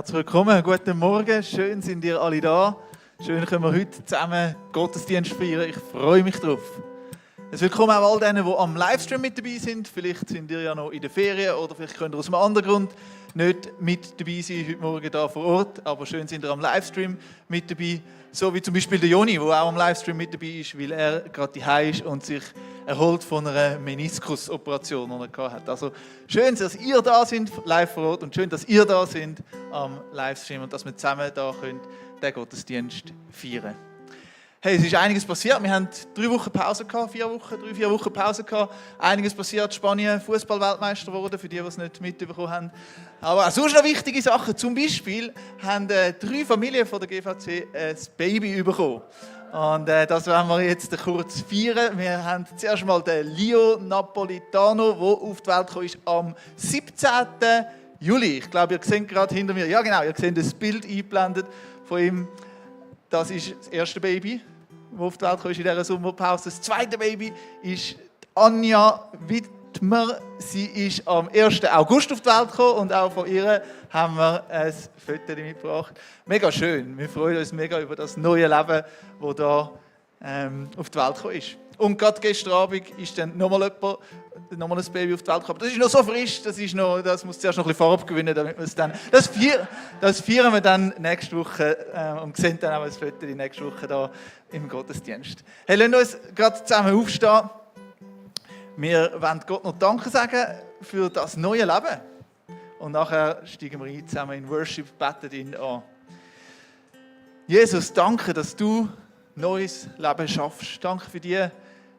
Herzlich willkommen, guten Morgen, schön sind ihr alle da. Schön können wir heute zusammen Gottesdienst feiern, ich freue mich drauf. Willkommen auch all denen, die am Livestream mit dabei sind. Vielleicht sind ihr ja noch in der Ferien oder vielleicht könnt ihr aus einem anderen Grund nicht mit dabei sein, heute Morgen hier vor Ort. Aber schön sind ihr am Livestream mit dabei. So wie zum Beispiel der Joni, der auch am Livestream mit dabei ist, weil er gerade daheim ist und sich erholt von einer Meniskusoperation, die er hatte. Also schön, dass ihr da sind, live vor Ort, und schön, dass ihr da sind am Livestream und dass wir zusammen da können den Gottesdienst feiern. Hey, es ist einiges passiert. Wir haben 3 Wochen Pause gehabt, 4 Wochen Pause gehabt. Einiges passiert. Spanien Fußball-Weltmeister geworden, für die es nicht mitbekommen haben. Aber auch sonst noch wichtige Sachen. Zum Beispiel haben 3 Familien von der GVC ein Baby bekommen. Und das werden wir jetzt kurz feiern. Wir haben zuerst mal den Leo Napolitano, der auf die Welt gekommen ist am 17. Juli. Ich glaube, ihr seht gerade hinter mir, ja genau, ihr seht das Bild eingeblendet von ihm. Das ist das erste Baby, das auf die Welt kam in dieser Sommerpause. Das zweite Baby ist Anja Wittmer. Sie ist am 1. August auf die Welt gekommen und auch von ihr haben wir ein Foto mitgebracht. Mega schön. Wir freuen uns mega über das neue Leben, das da auf die Welt gekommen ist. Und gerade gestern Abend ist dann nochmal ein Baby auf die Welt gekommen. Das ist noch so frisch, das muss zuerst noch ein bisschen Farbe gewinnen, damit wir es dann... Das feiern wir dann nächste Woche und sehen dann auch ein Foto nächste Woche da im Gottesdienst. Hey, lasst uns gerade zusammen aufstehen. Wir wollen Gott noch Danke sagen für das neue Leben. Und nachher steigen wir ein, zusammen in Worship, beten ihn an. Jesus, danke, dass du neues Leben schaffst. Danke für die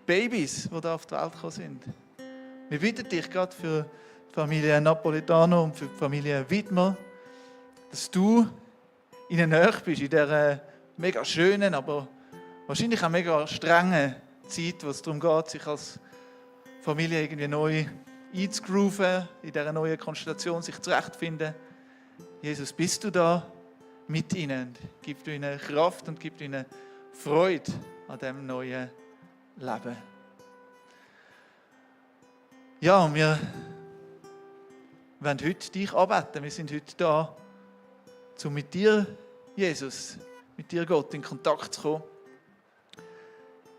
Babys, die da auf die Welt gekommen sind. Wir bitten dich gerade für die Familie Napolitano und für die Familie Wittmer, dass du ihnen nahe bist in dieser mega schönen, aber wahrscheinlich auch mega strengen Zeit, wo es darum geht, sich als Familie irgendwie neu einzugrooven, in dieser neuen Konstellation sich zurechtzufinden. Jesus, bist du da mit ihnen? Gib du ihnen Kraft und gib ihnen Freude an diesem neuen Leben. Ja, und wir wollen heute dich anbeten. Wir sind heute da, um mit dir, Jesus, mit dir, Gott, in Kontakt zu kommen.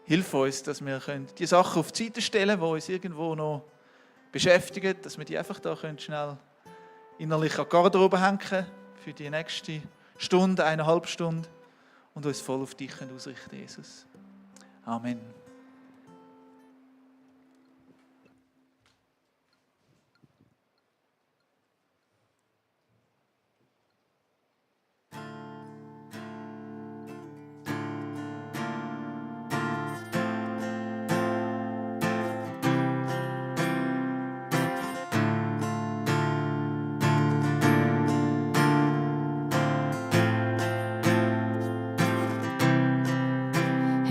Hilf uns, dass wir die Sachen auf die Seite stellen können, die uns irgendwo noch beschäftigen, dass wir die einfach da schnell innerlich an die Garderobe hängen für die nächste Stunde, 1,5 Stunde und uns voll auf dich ausrichten, Jesus. Amen.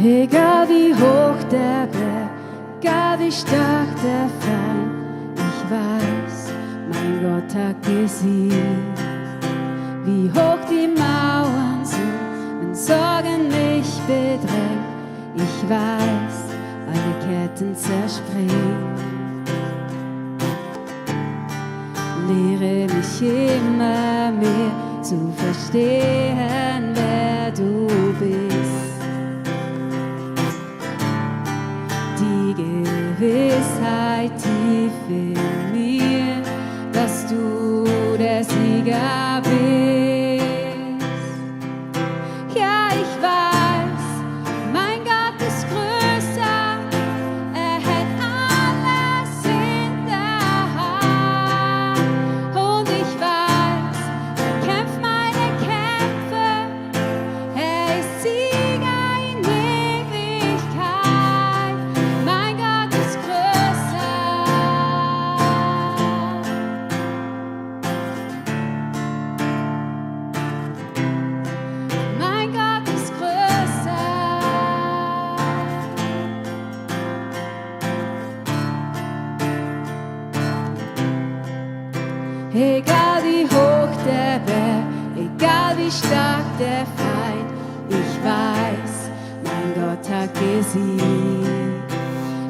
Egal wie hoch der Berg, egal wie stark der Feind, ich weiß, mein Gott hat gesiegt. Wie hoch die Mauern sind, wenn Sorgen mich bedrängen, ich weiß, alle Ketten zerspringen. Lehre mich immer mehr zu verstehen, wer du bist. Gewissheit tief in mir, dass du der Sieger bist. Ja, ich weiß, mein Gott ist größer, er hält alles in der Hand. Und ich weiß, er kämpft meine Kämpfe, er ist Sieger in Ewigkeit. Mein Gott ist egal wie hoch der Berg, egal wie stark der Feind, ich weiß, mein Gott hat gesiegt.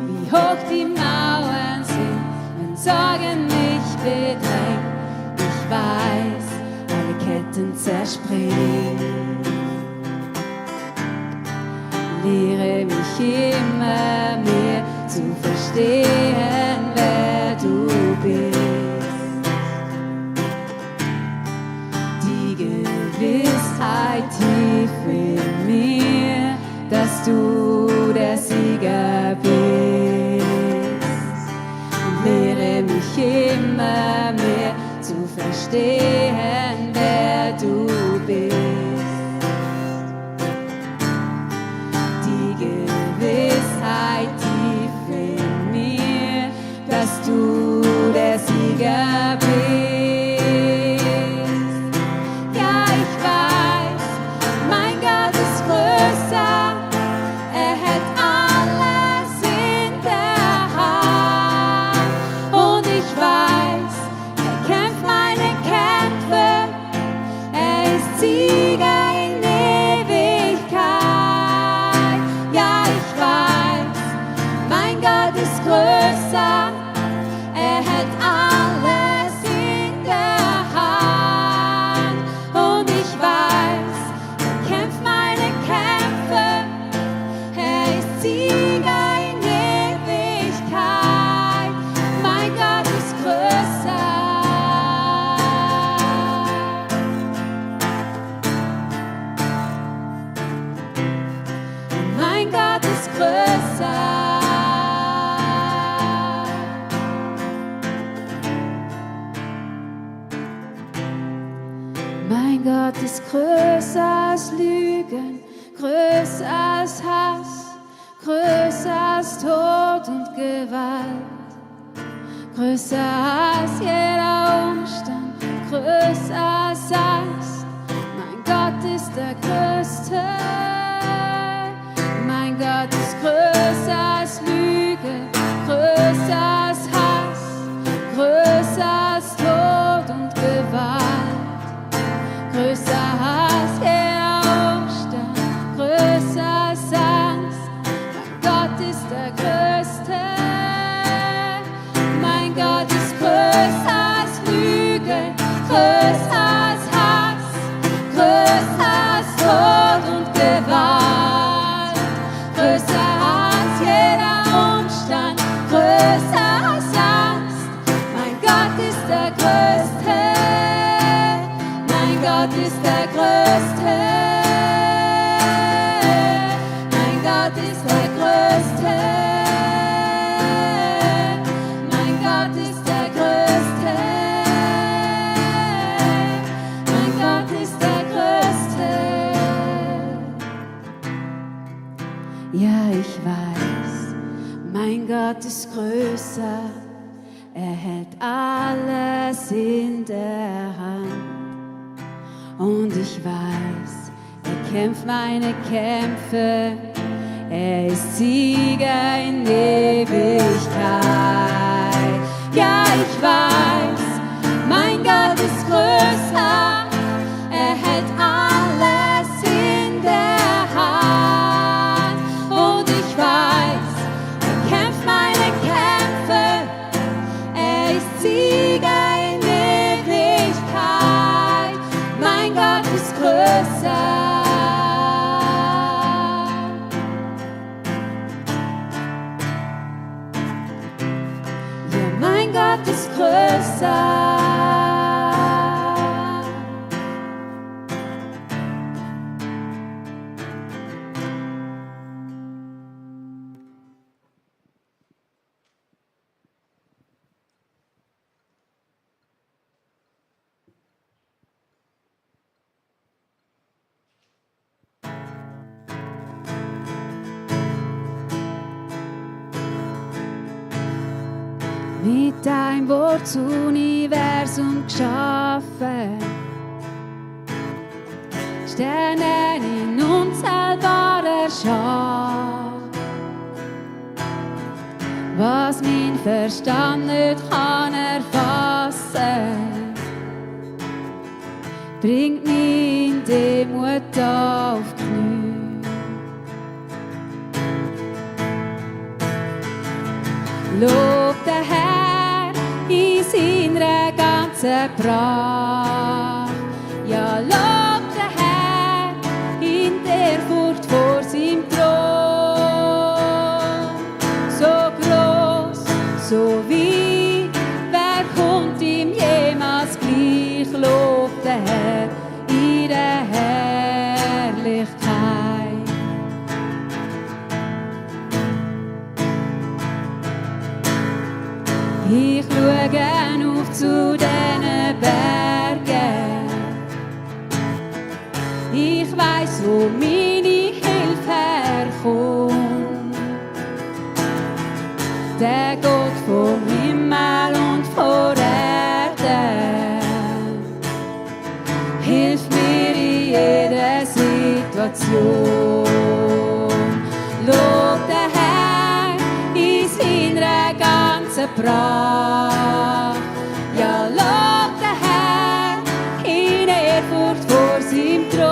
Wie hoch die Mauern sind, wenn Sorgen mich bedrängen, ich weiß, alle Ketten Ketten zerspringt. Lehre mich immer mehr zu verstehen, wer du bist. Die Gewissheit tief in mir, dass du der Sieger bist. Lehre mich immer mehr zu verstehen, wer du bist. Die Gewissheit tief in mir, dass du der Sieger bist. Ja, ich weiß, mein Gott ist größer, er hält alles in der Hand. Und ich weiß, er kämpft meine Kämpfe, er ist Sieger in Ewigkeit. Ja, ich weiß, mein Gott ist größer, er hält alles in der Hand. Und ich weiß, er kämpft meine Kämpfe, er ist Sieger in Ewigkeit. Mein Gott ist größer. Mein Gott ist größer. Mein Gott ist größer als Lügen, größer als Hass, größer als Tod und Gewalt, größer als jeder Umstand, größer als Angst. Mein Gott ist der Größte. Mein Gott ist größer als Lüge, größer als Hass, größer als Tod und Gewalt, größer als jeder Umstand, größer als Angst. Mein Gott ist der Größte. Mein Gott ist größer als Lüge, größer als Hass, größer als Tod und Gewalt, größer als jeder Umstand, größer als Angst. Mein Gott ist der Größte. Mein Gott ist der Größte. Mein Gott ist der Größte. Mein Gott ist der Größte. Mein Gott ist der Größte. Ja, ich weiß, mein Gott ist größer. Er hält alles in der Hand. Und ich weiß, er kämpft meine Kämpfe, er ist Sieger in Ewigkeit. Ja, ich weiß, mein Gott ist größer, er hält alles in der Hand. Und ich weiß, er kämpft meine Kämpfe, er ist Sieger in Ewigkeit. Mein Gott ist größer. Ja, mein Gott ist größer. Mit deinem Wort das Universum geschaffen, Sterne in unzählbarer Schar. Was mein Verstand nicht kann erfassen, bringt mich in Demut auf die Knie. Lob den Herrn in seiner ganzen Pracht. Ja, Ich schaue auf zu diesen Bergen. Ich weiss, wo meine Hilfe herkommt. Der Gott vom Himmel und von Erde hilft mir in jeder Situation. Lob den Herrn in seiner ganzen Pracht. Ja, lob den Herrn in Ehrfurcht vor seinem Thron.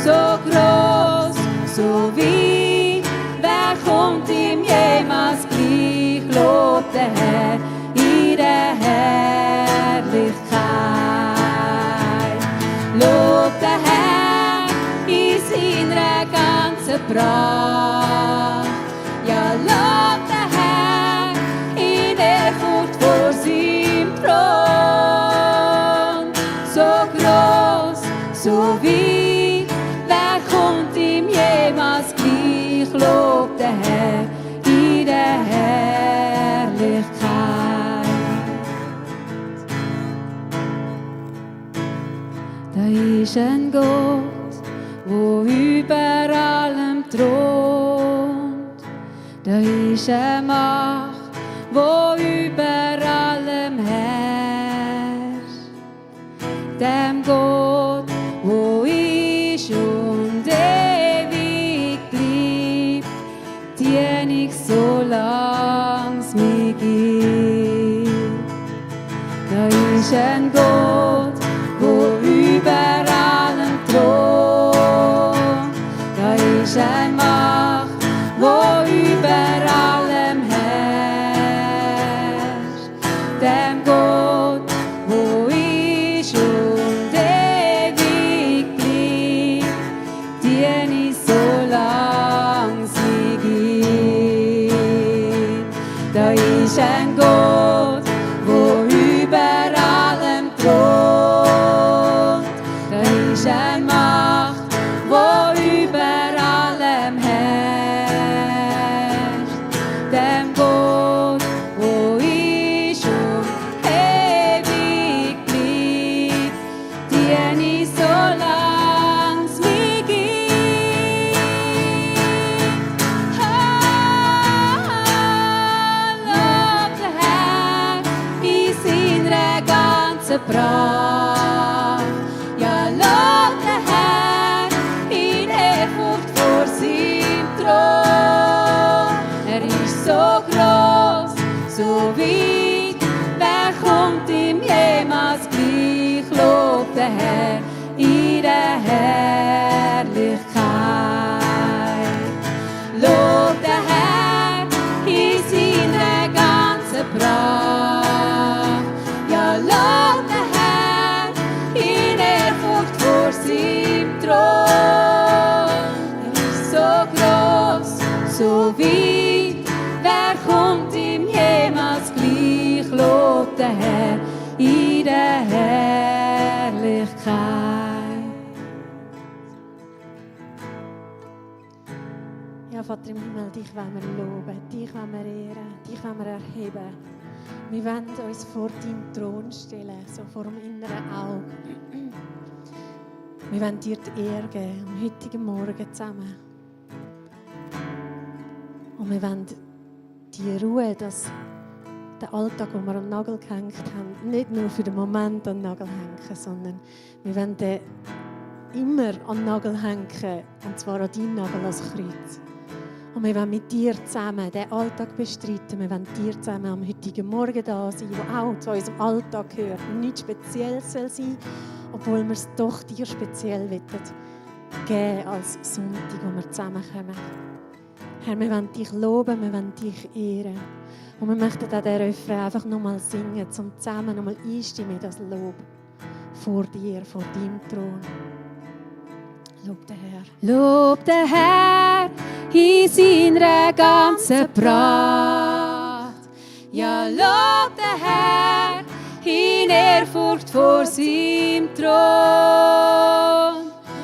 So groß, so weit, wer kommt ihm jemals gleich? Lob den Herrn in der Herrlichkeit. Lob den Herrn in seiner ganzen Pracht. Ja, lob den Herrn in Ehrfurcht vor seinem Thron. So groß, so weit, wer kommt ihm jemals gleich? Lob den Herrn in der Herrlichkeit. Da ist ein Gott, wo über allem thront. Da ist eine Macht, wo über allem herrscht. Dem Gott, wo ist und ewig bleibt, dien ich so lang's mir gibt. Da ist ein Gott, wo über allem thront. Da ist eine Macht, wo über allem herrscht. Dem Gott, wo ist und ewig bleibt, dien ich so lang sie gibt. Da ist ein Gott, wo über allem thront. Da ist eine Macht, wo über allem herrscht. Dem Gott, wo ist und ewig bleibt, dien ich so lang's mir gibt. Lob den Herrn in seiner ganzen Pracht. Ja, lob den Herrn in Ehrfurcht vor seinem Thron. Er ist so groß, so weit, wer kommt ihm jemals gleich? Lob den Herrn in der Herrlichkeit. Lob den Herrn in seiner ganzen Pracht. Ja, lob den Herrn in Ehrfurcht vor seinem Thron. Er ist so groß, so weit, wer kommt ihm jemals gleich? Lob den Herrn in der Herrlichkeit. Ja, Vater im Himmel, dich wollen wir loben, dich wollen wir ehren, dich wollen wir erheben. Wir wollen uns vor deinen Thron stellen, so vor dem inneren Auge. Wir wollen dir die Ehre geben, am heutigen Morgen zusammen. Und wir wollen die Ruhe, dass der Alltag, den wir an den Nagel gehängt haben, nicht nur für den Moment an den Nagel hängen, sondern wir wollen den immer an den Nagel hängen, und zwar an deinen Nagel als Kreuz. Und wir wollen mit dir zusammen den Alltag bestreiten. Wir wollen dir zusammen am heutigen Morgen da sein, der auch zu unserem Alltag gehört. Nichts Spezielles soll sein, obwohl wir es doch dir speziell geben als Sonntag, wo wir zusammenkommen. Herr, wir wollen dich loben, wir wollen dich ehren. Und wir möchten auch den Refrain einfach nochmal singen, um zusammen nochmal einstimmen in das Lob vor dir, vor deinem Thron. Lob den Herr. Lob den Herr in seiner ganzen Pracht. Ja, lob den Herr in Ehrfurcht vor seinem Thron.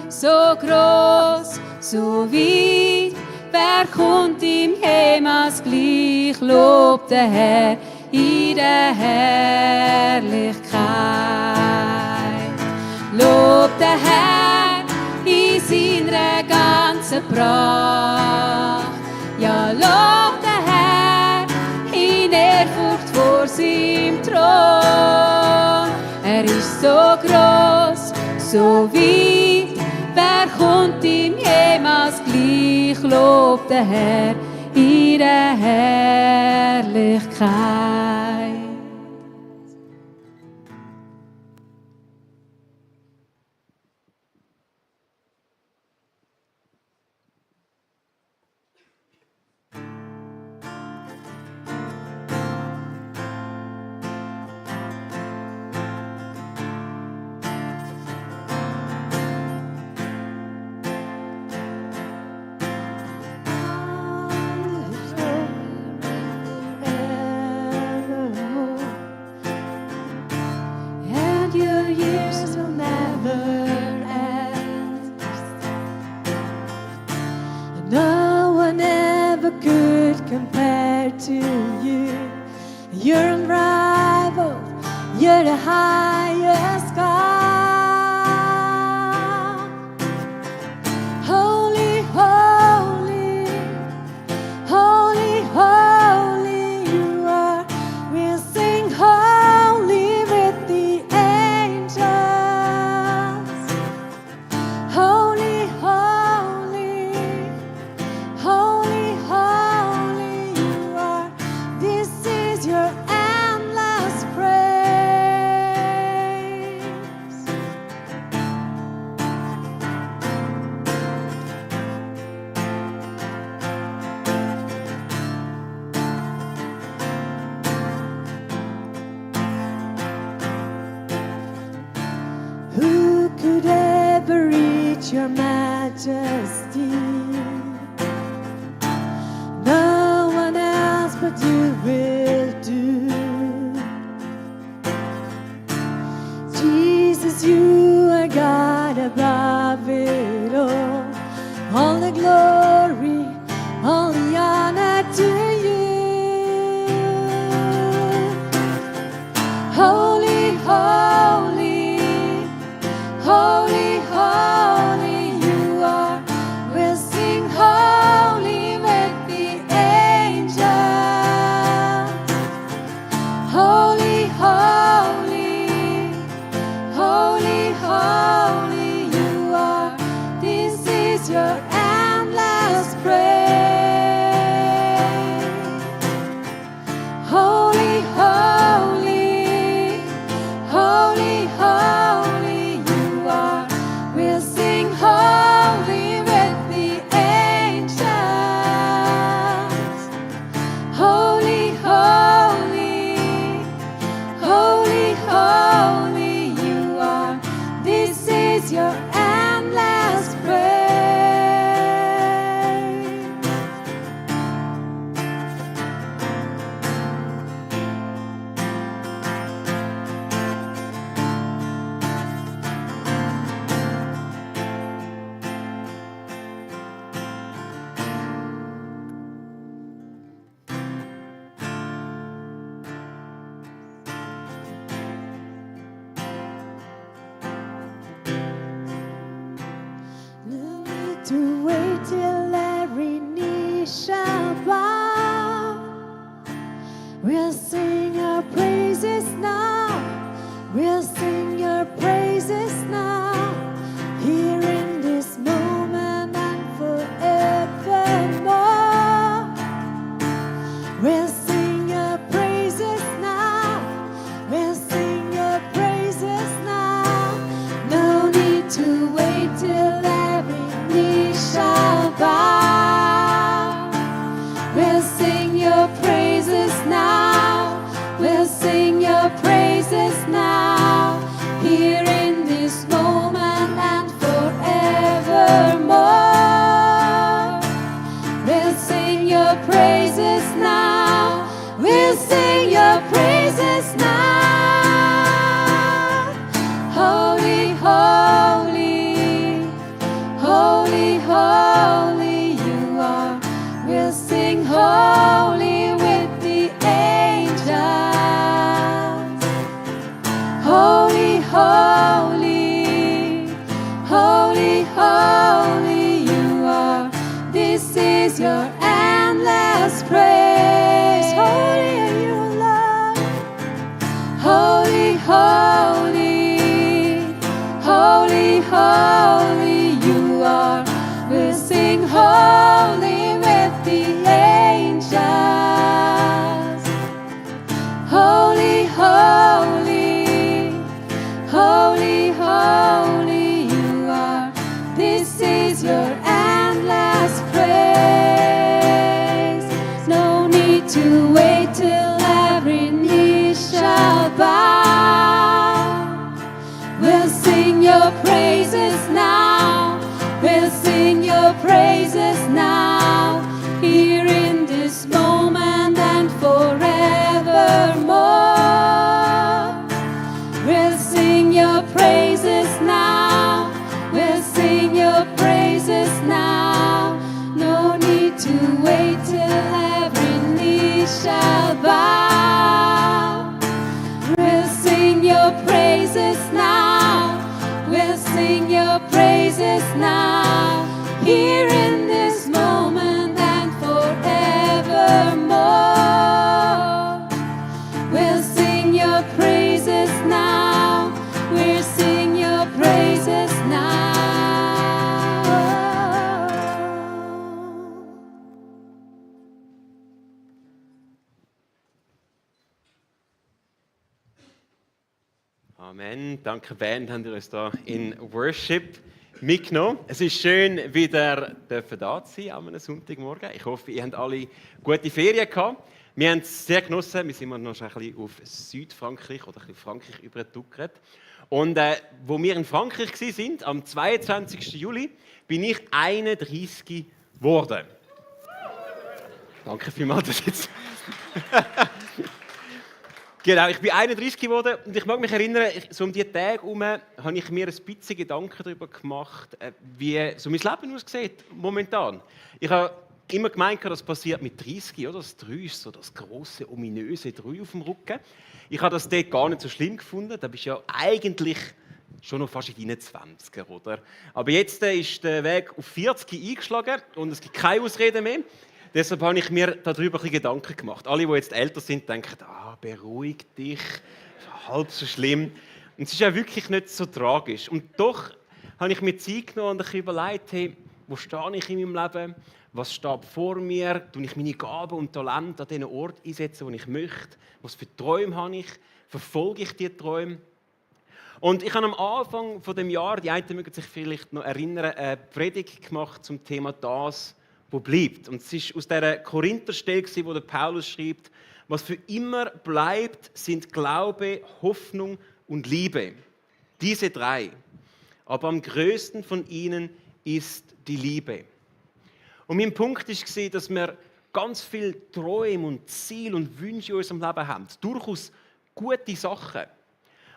So groß, so weit, wer kommt ihm jemals gleich? gleich, lob den Herr in der Herrlichkeit. Lob den Herr in seiner ganzen Pracht. Ja, lob den Herr in Ehrfurcht vor seinem Thron. Er ist so groß, so weit, wer kommt ihm jemals gleich? Lob den Herr in der Herrlichkeit. And your years will never end. No one ever could compare to you. You're unrivaled, you're the highest God. Holy, holy, holy, holy you are. We'll sing holy with the angels. Holy, holy, holy, holy you are. This is your endless praise. Who could ever reach your majesty? No one else but you will do. Jesus, you are God above it all. All the glory, all the honor to you. Holy, holy, holy, holy you are. We'll sing holy with the angels. Holy, holy, holy, holy you are. This is your endless praise. Holy, holy, holy, holy you are. We'll sing holy with the angels. Holy, holy, holy, holy you are. This is your endless praise. No need to wait till every knee shall bow. We'll sing your praises now. We'll sing your praises now. Here in this moment and forevermore. We'll sing your praises now. We'll sing your praises now. No need to wait till every knee shall bow. We'll sing your praises now. We'll sing your praises now. Here in this moment and forevermore. We'll sing your praises now. We'll sing your praises now. Holy, holy, holy, holy you are. We'll sing holy with is your endless praise. Holy are you, Lord. Holy, holy, holy, holy you are. We'll sing holy with the angels. Holy, holy, holy, holy you are. This is your endless praise. No need to wait till every knee shall bow. We'll sing your praises now. We'll sing your praises now. Here in this moment and forevermore. We'll sing your praises now. We'll sing your praises now. No need to wait till every knee shall bow. We'll sing your praises now. We'll sing your praises now. Here in this moment and forevermore. We'll sing your praises now. We'll sing your praises now. Amen. Danke, Band, habt ihr uns hier in Worship mitgenommen. Es ist schön, wieder da zu sein am Sonntagmorgen. Ich hoffe, ihr habt alle gute Ferien gehabt. Wir haben es sehr genossen. Wir sind noch ein bisschen auf Südfrankreich oder ein bisschen Frankreich übergeduckert. Und wo wir in Frankreich waren, am 22. Juli, bin ich 31 geworden. Danke vielmals, das jetzt. Genau, ich bin 31 geworden und ich mag mich erinnern, so um diese Tage herum habe ich mir ein bisschen Gedanken darüber gemacht, wie so mein Leben aussieht momentan. Ich habe immer gemeint, das passiert mit 30, oder? Das 3 ist so das grosse, ominöse 3 auf dem Rücken. Ich habe das dort gar nicht so schlimm gefunden, da bist du ja eigentlich schon noch fast in deinen 20er, oder? Aber jetzt ist der Weg auf 40 eingeschlagen und es gibt keine Ausreden mehr. Deshalb habe ich mir darüber ein bisschen Gedanken gemacht. Alle, die jetzt älter sind, denken, beruhig dich, halb so schlimm. Und es ist ja wirklich nicht so tragisch. Und doch habe ich mir Zeit genommen und überlegt, hey, wo stehe ich in meinem Leben? Was steht vor mir? Tue ich meine Gaben und Talente an den Ort einsetzen, wo ich möchte? Was für Träume habe ich? Verfolge ich diese Träume? Und ich habe am Anfang von dem Jahr, die einen mögen sich vielleicht noch erinnern, eine Predigt gemacht zum Thema das, wo bleibt. Und es ist aus dieser Korintherstelle, wo der Paulus schreibt, was für immer bleibt, sind Glaube, Hoffnung und Liebe. Diese 3. Aber am größten von ihnen ist die Liebe. Und mein Punkt war, dass wir ganz viele Träume und Ziele und Wünsche in unserem Leben haben. Durchaus gute Sachen.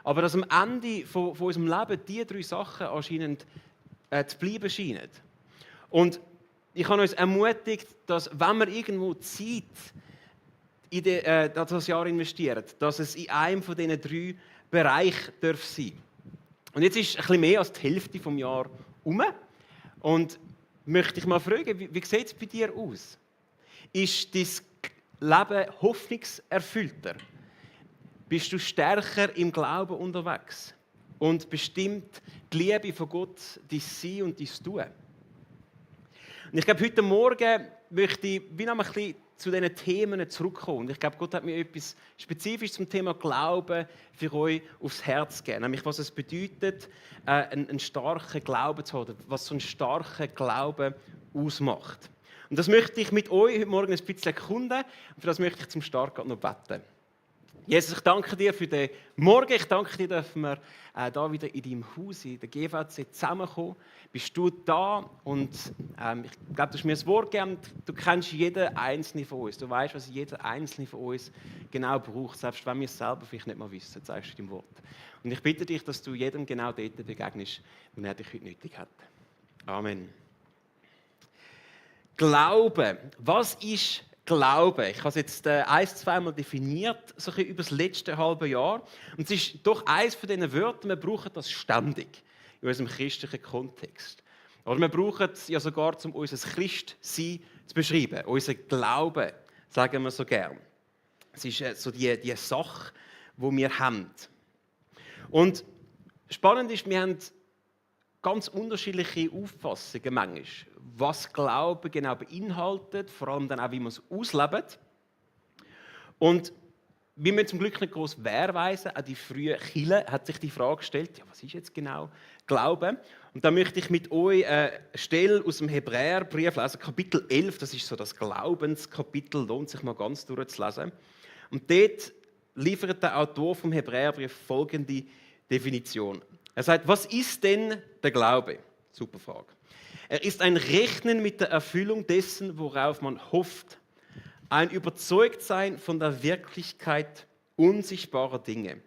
Aber dass am Ende von unserem Leben diese 3 Sachen anscheinend zu bleiben scheinen. Und ich habe uns ermutigt, dass, wenn wir irgendwo Zeit in das Jahr investieren, dass es in einem von diesen 3 Bereichen sein darf. Und jetzt ist ein bisschen mehr als die Hälfte des Jahres herum. Und möchte ich mal fragen, wie sieht es bei dir aus? Ist dein Leben hoffnungserfüllter? Bist du stärker im Glauben unterwegs? Und bestimmt die Liebe von Gott dein Sein und dein Tun? Und ich glaube, heute Morgen möchte ich wieder mal ein bisschen zu diesen Themen zurückkommen. Und ich glaube, Gott hat mir etwas Spezifisches zum Thema Glauben für euch aufs Herz gegeben. Nämlich, was es bedeutet, einen starken Glauben zu haben, was so einen starken Glauben ausmacht. Und das möchte ich mit euch heute Morgen ein bisschen erkunden. Und für das möchte ich zum Start noch beten. Jesus, ich danke dir für den Morgen. Ich danke dir, dass wir da wieder in deinem Haus, in der GVC, zusammenkommen. Bist du da? Und ich glaube, du hast mir ein Wort gegeben. Du kennst jeden Einzelnen von uns. Du weißt, was jeder Einzelne von uns genau braucht. Selbst wenn wir es selber vielleicht nicht mal wissen, zeigst du dein Wort. Und ich bitte dich, dass du jedem genau dort begegnest, wo er dich heute nötig hat. Amen. Glaube. Was ist Glaube? Ich habe es jetzt 1-2 Mal definiert, so über das letzte halbe Jahr. Und es ist doch eines von diesen Wörtern, wir brauchen das ständig in unserem christlichen Kontext. Oder wir brauchen es ja sogar, um unser Christsein zu beschreiben. Unser Glaube, sagen wir so gern. Es ist so die Sache, die wir haben. Und spannend ist, wir haben ganz unterschiedliche Auffassungen manchmal, was Glaube genau beinhaltet, vor allem dann auch, wie man es auslebt. Und wir müssen zum Glück nicht gross wehrweisen. Auch die frühe Kirche hat sich die Frage gestellt, ja, was ist jetzt genau Glaube? Und da möchte ich mit euch eine Stelle aus dem Hebräerbrief lesen, Kapitel 11, das ist so das Glaubenskapitel, lohnt sich mal ganz durchzulesen. Und dort liefert der Autor vom Hebräerbrief folgende Definition. Er sagt, was ist denn der Glaube? Super Frage. Er ist ein Rechnen mit der Erfüllung dessen, worauf man hofft. Ein Überzeugtsein von der Wirklichkeit unsichtbarer Dinge.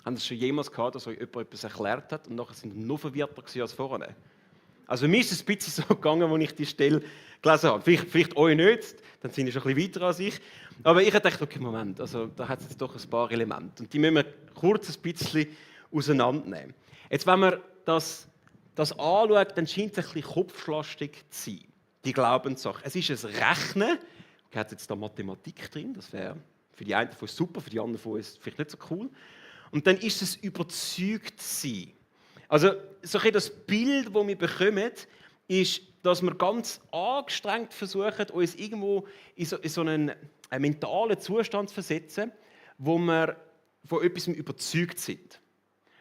Haben Sie schon jemals gehabt, dass euch jemand etwas erklärt hat und nachher sind Sie noch verwirrter als vorher? Also mir ist es ein bisschen so gegangen, als ich die Stelle gelesen habe. Vielleicht euch nicht, dann sind Sie schon ein bisschen weiter als ich. Aber ich dachte, okay, Moment, also da hat es jetzt doch ein paar Elemente. Und die müssen wir kurz ein bisschen auseinandernehmen. Jetzt, wenn man das anschaut, dann scheint es ein bisschen kopflastig zu sein, die Glaubenssache. Es ist ein Rechnen. Hat jetzt da Mathematik drin, das wäre für die einen von uns super, für die anderen von uns vielleicht nicht so cool. Und dann ist es überzeugt sein. Also so ein das Bild, das wir bekommen, ist, dass wir ganz angestrengt versuchen, uns irgendwo in so einen mentalen Zustand zu versetzen, wo wir von etwas überzeugt sind.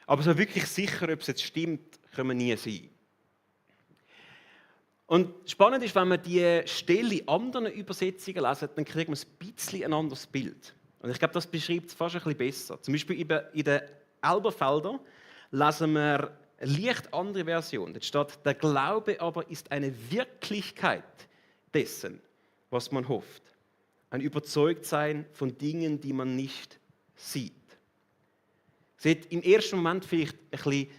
Aber so wirklich sicher, ob es jetzt stimmt, können wir nie sein. Und spannend ist, wenn wir die Stelle in anderen Übersetzungen lesen, dann kriegen wir ein bisschen ein anderes Bild. Und ich glaube, das beschreibt es fast ein bisschen besser. Zum Beispiel in den Elberfelder lesen wir eine leicht andere Version. Dort steht, der Glaube aber ist eine Wirklichkeit dessen, was man hofft. Ein Überzeugtsein von Dingen, die man nicht sieht. Sieht im ersten Moment vielleicht ein bisschen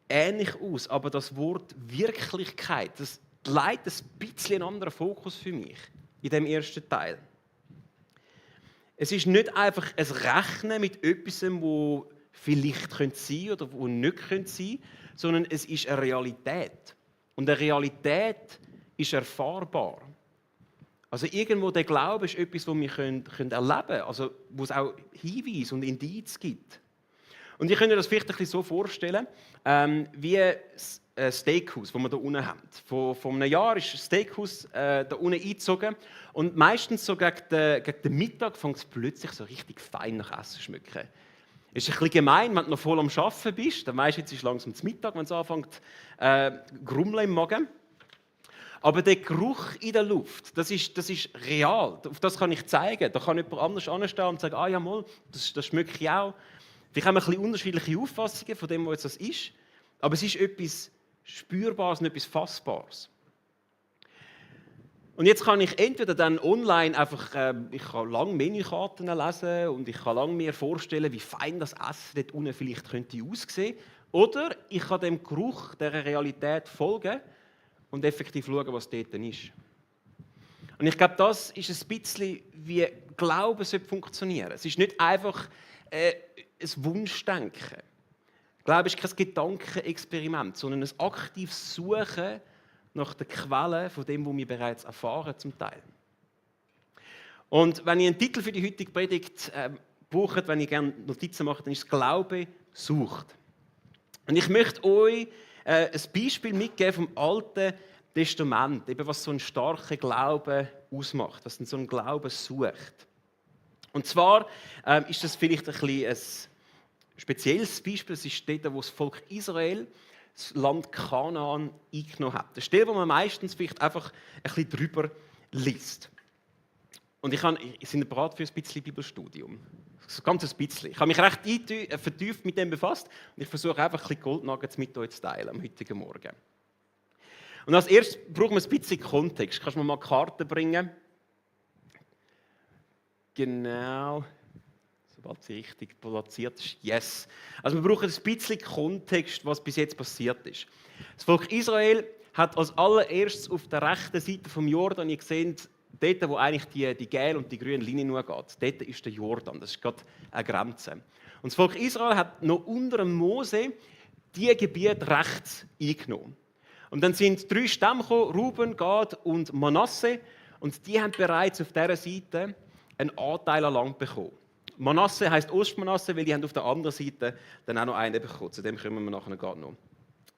ähnlich aus, aber das Wort Wirklichkeit, das leitet ein bisschen einen anderen Fokus für mich in dem ersten Teil. Es ist nicht einfach ein Rechnen mit etwas, das vielleicht sein könnte oder das nicht sein könnte, sondern es ist eine Realität. Und eine Realität ist erfahrbar. Also irgendwo der Glaube ist etwas, das wir erleben können, also wo es auch Hinweise und Indizien gibt. Und ich könnte mir das vielleicht ein bisschen so vorstellen, wie ein Steakhouse, das wir hier unten haben. Vor einem Jahr ist ein Steakhouse da unten eingezogen und meistens so gegen den Mittag fängt es plötzlich so richtig fein nach Essen zu schmecken. Es ist ein bisschen gemein, wenn du noch voll am Arbeiten bist, dann weisst du, jetzt ist langsam zum Mittag, wenn es anfängt grummeln im Magen. Aber der Geruch in der Luft, das ist real. Auf das kann ich zeigen. Da kann jemand anders anstehen und sagen, ja mal, das schmecke ich auch. Wir haben ein bisschen unterschiedliche Auffassungen von dem, was das ist. Aber es ist etwas Spürbares und etwas Fassbares. Und jetzt kann ich entweder dann online einfach, ich kann lange Menükarten lesen und ich kann lange mir vorstellen, wie fein das Essen dort unten vielleicht könnte aussehen. Oder ich kann dem Geruch, dieser Realität folgen und effektiv schauen, was dort ist. Und ich glaube, das ist ein bisschen, wie Glauben funktionieren. Es ist nicht einfach ein Wunschdenken. Glaube ist kein Gedankenexperiment, sondern ein aktives Suchen nach der Quelle von dem, was wir bereits erfahren, zum Teil. Und wenn ihr einen Titel für die heutige Predigt braucht, wenn ihr gerne Notizen macht, dann ist es Glaube sucht. Und ich möchte euch ein Beispiel mitgeben vom Alten Testament, eben was so einen starken Glauben ausmacht, was so einen Glauben sucht. Und zwar ist das vielleicht ein bisschen ein spezielles Beispiel. Es ist dort, wo das Volk Israel das Land Kanaan eingenommen hat. Eine Stelle, wo man meistens vielleicht einfach ein bisschen drüber liest. Und ich bin bereit für ein bisschen Bibelstudium. So ganz ein bisschen. Ich habe mich recht vertieft mit dem befasst und ich versuche einfach ein bisschen Goldnuggets mit euch zu teilen am heutigen Morgen. Und als erstes brauchen wir ein bisschen Kontext. Kannst du mir mal Karten bringen? Genau. Sobald sie richtig platziert ist. Yes. Also wir brauchen ein bisschen Kontext, was bis jetzt passiert ist. Das Volk Israel hat als allererstes auf der rechten Seite vom Jordan, ihr seht, dort, wo eigentlich die gelbe und die grüne Linie nur geht, dort ist der Jordan, das ist gerade eine Grenze. Und das Volk Israel hat noch unter dem Mose die Gebiete rechts eingenommen. Und dann sind 3 Stämme gekommen, Ruben, Gad und Manasse. Und die haben bereits auf dieser Seite einen Anteil an Land bekommen. Manasse heisst Ostmanasse, weil die haben auf der anderen Seite dann auch noch einen bekommen. Zu dem kommen wir nachher gerade noch.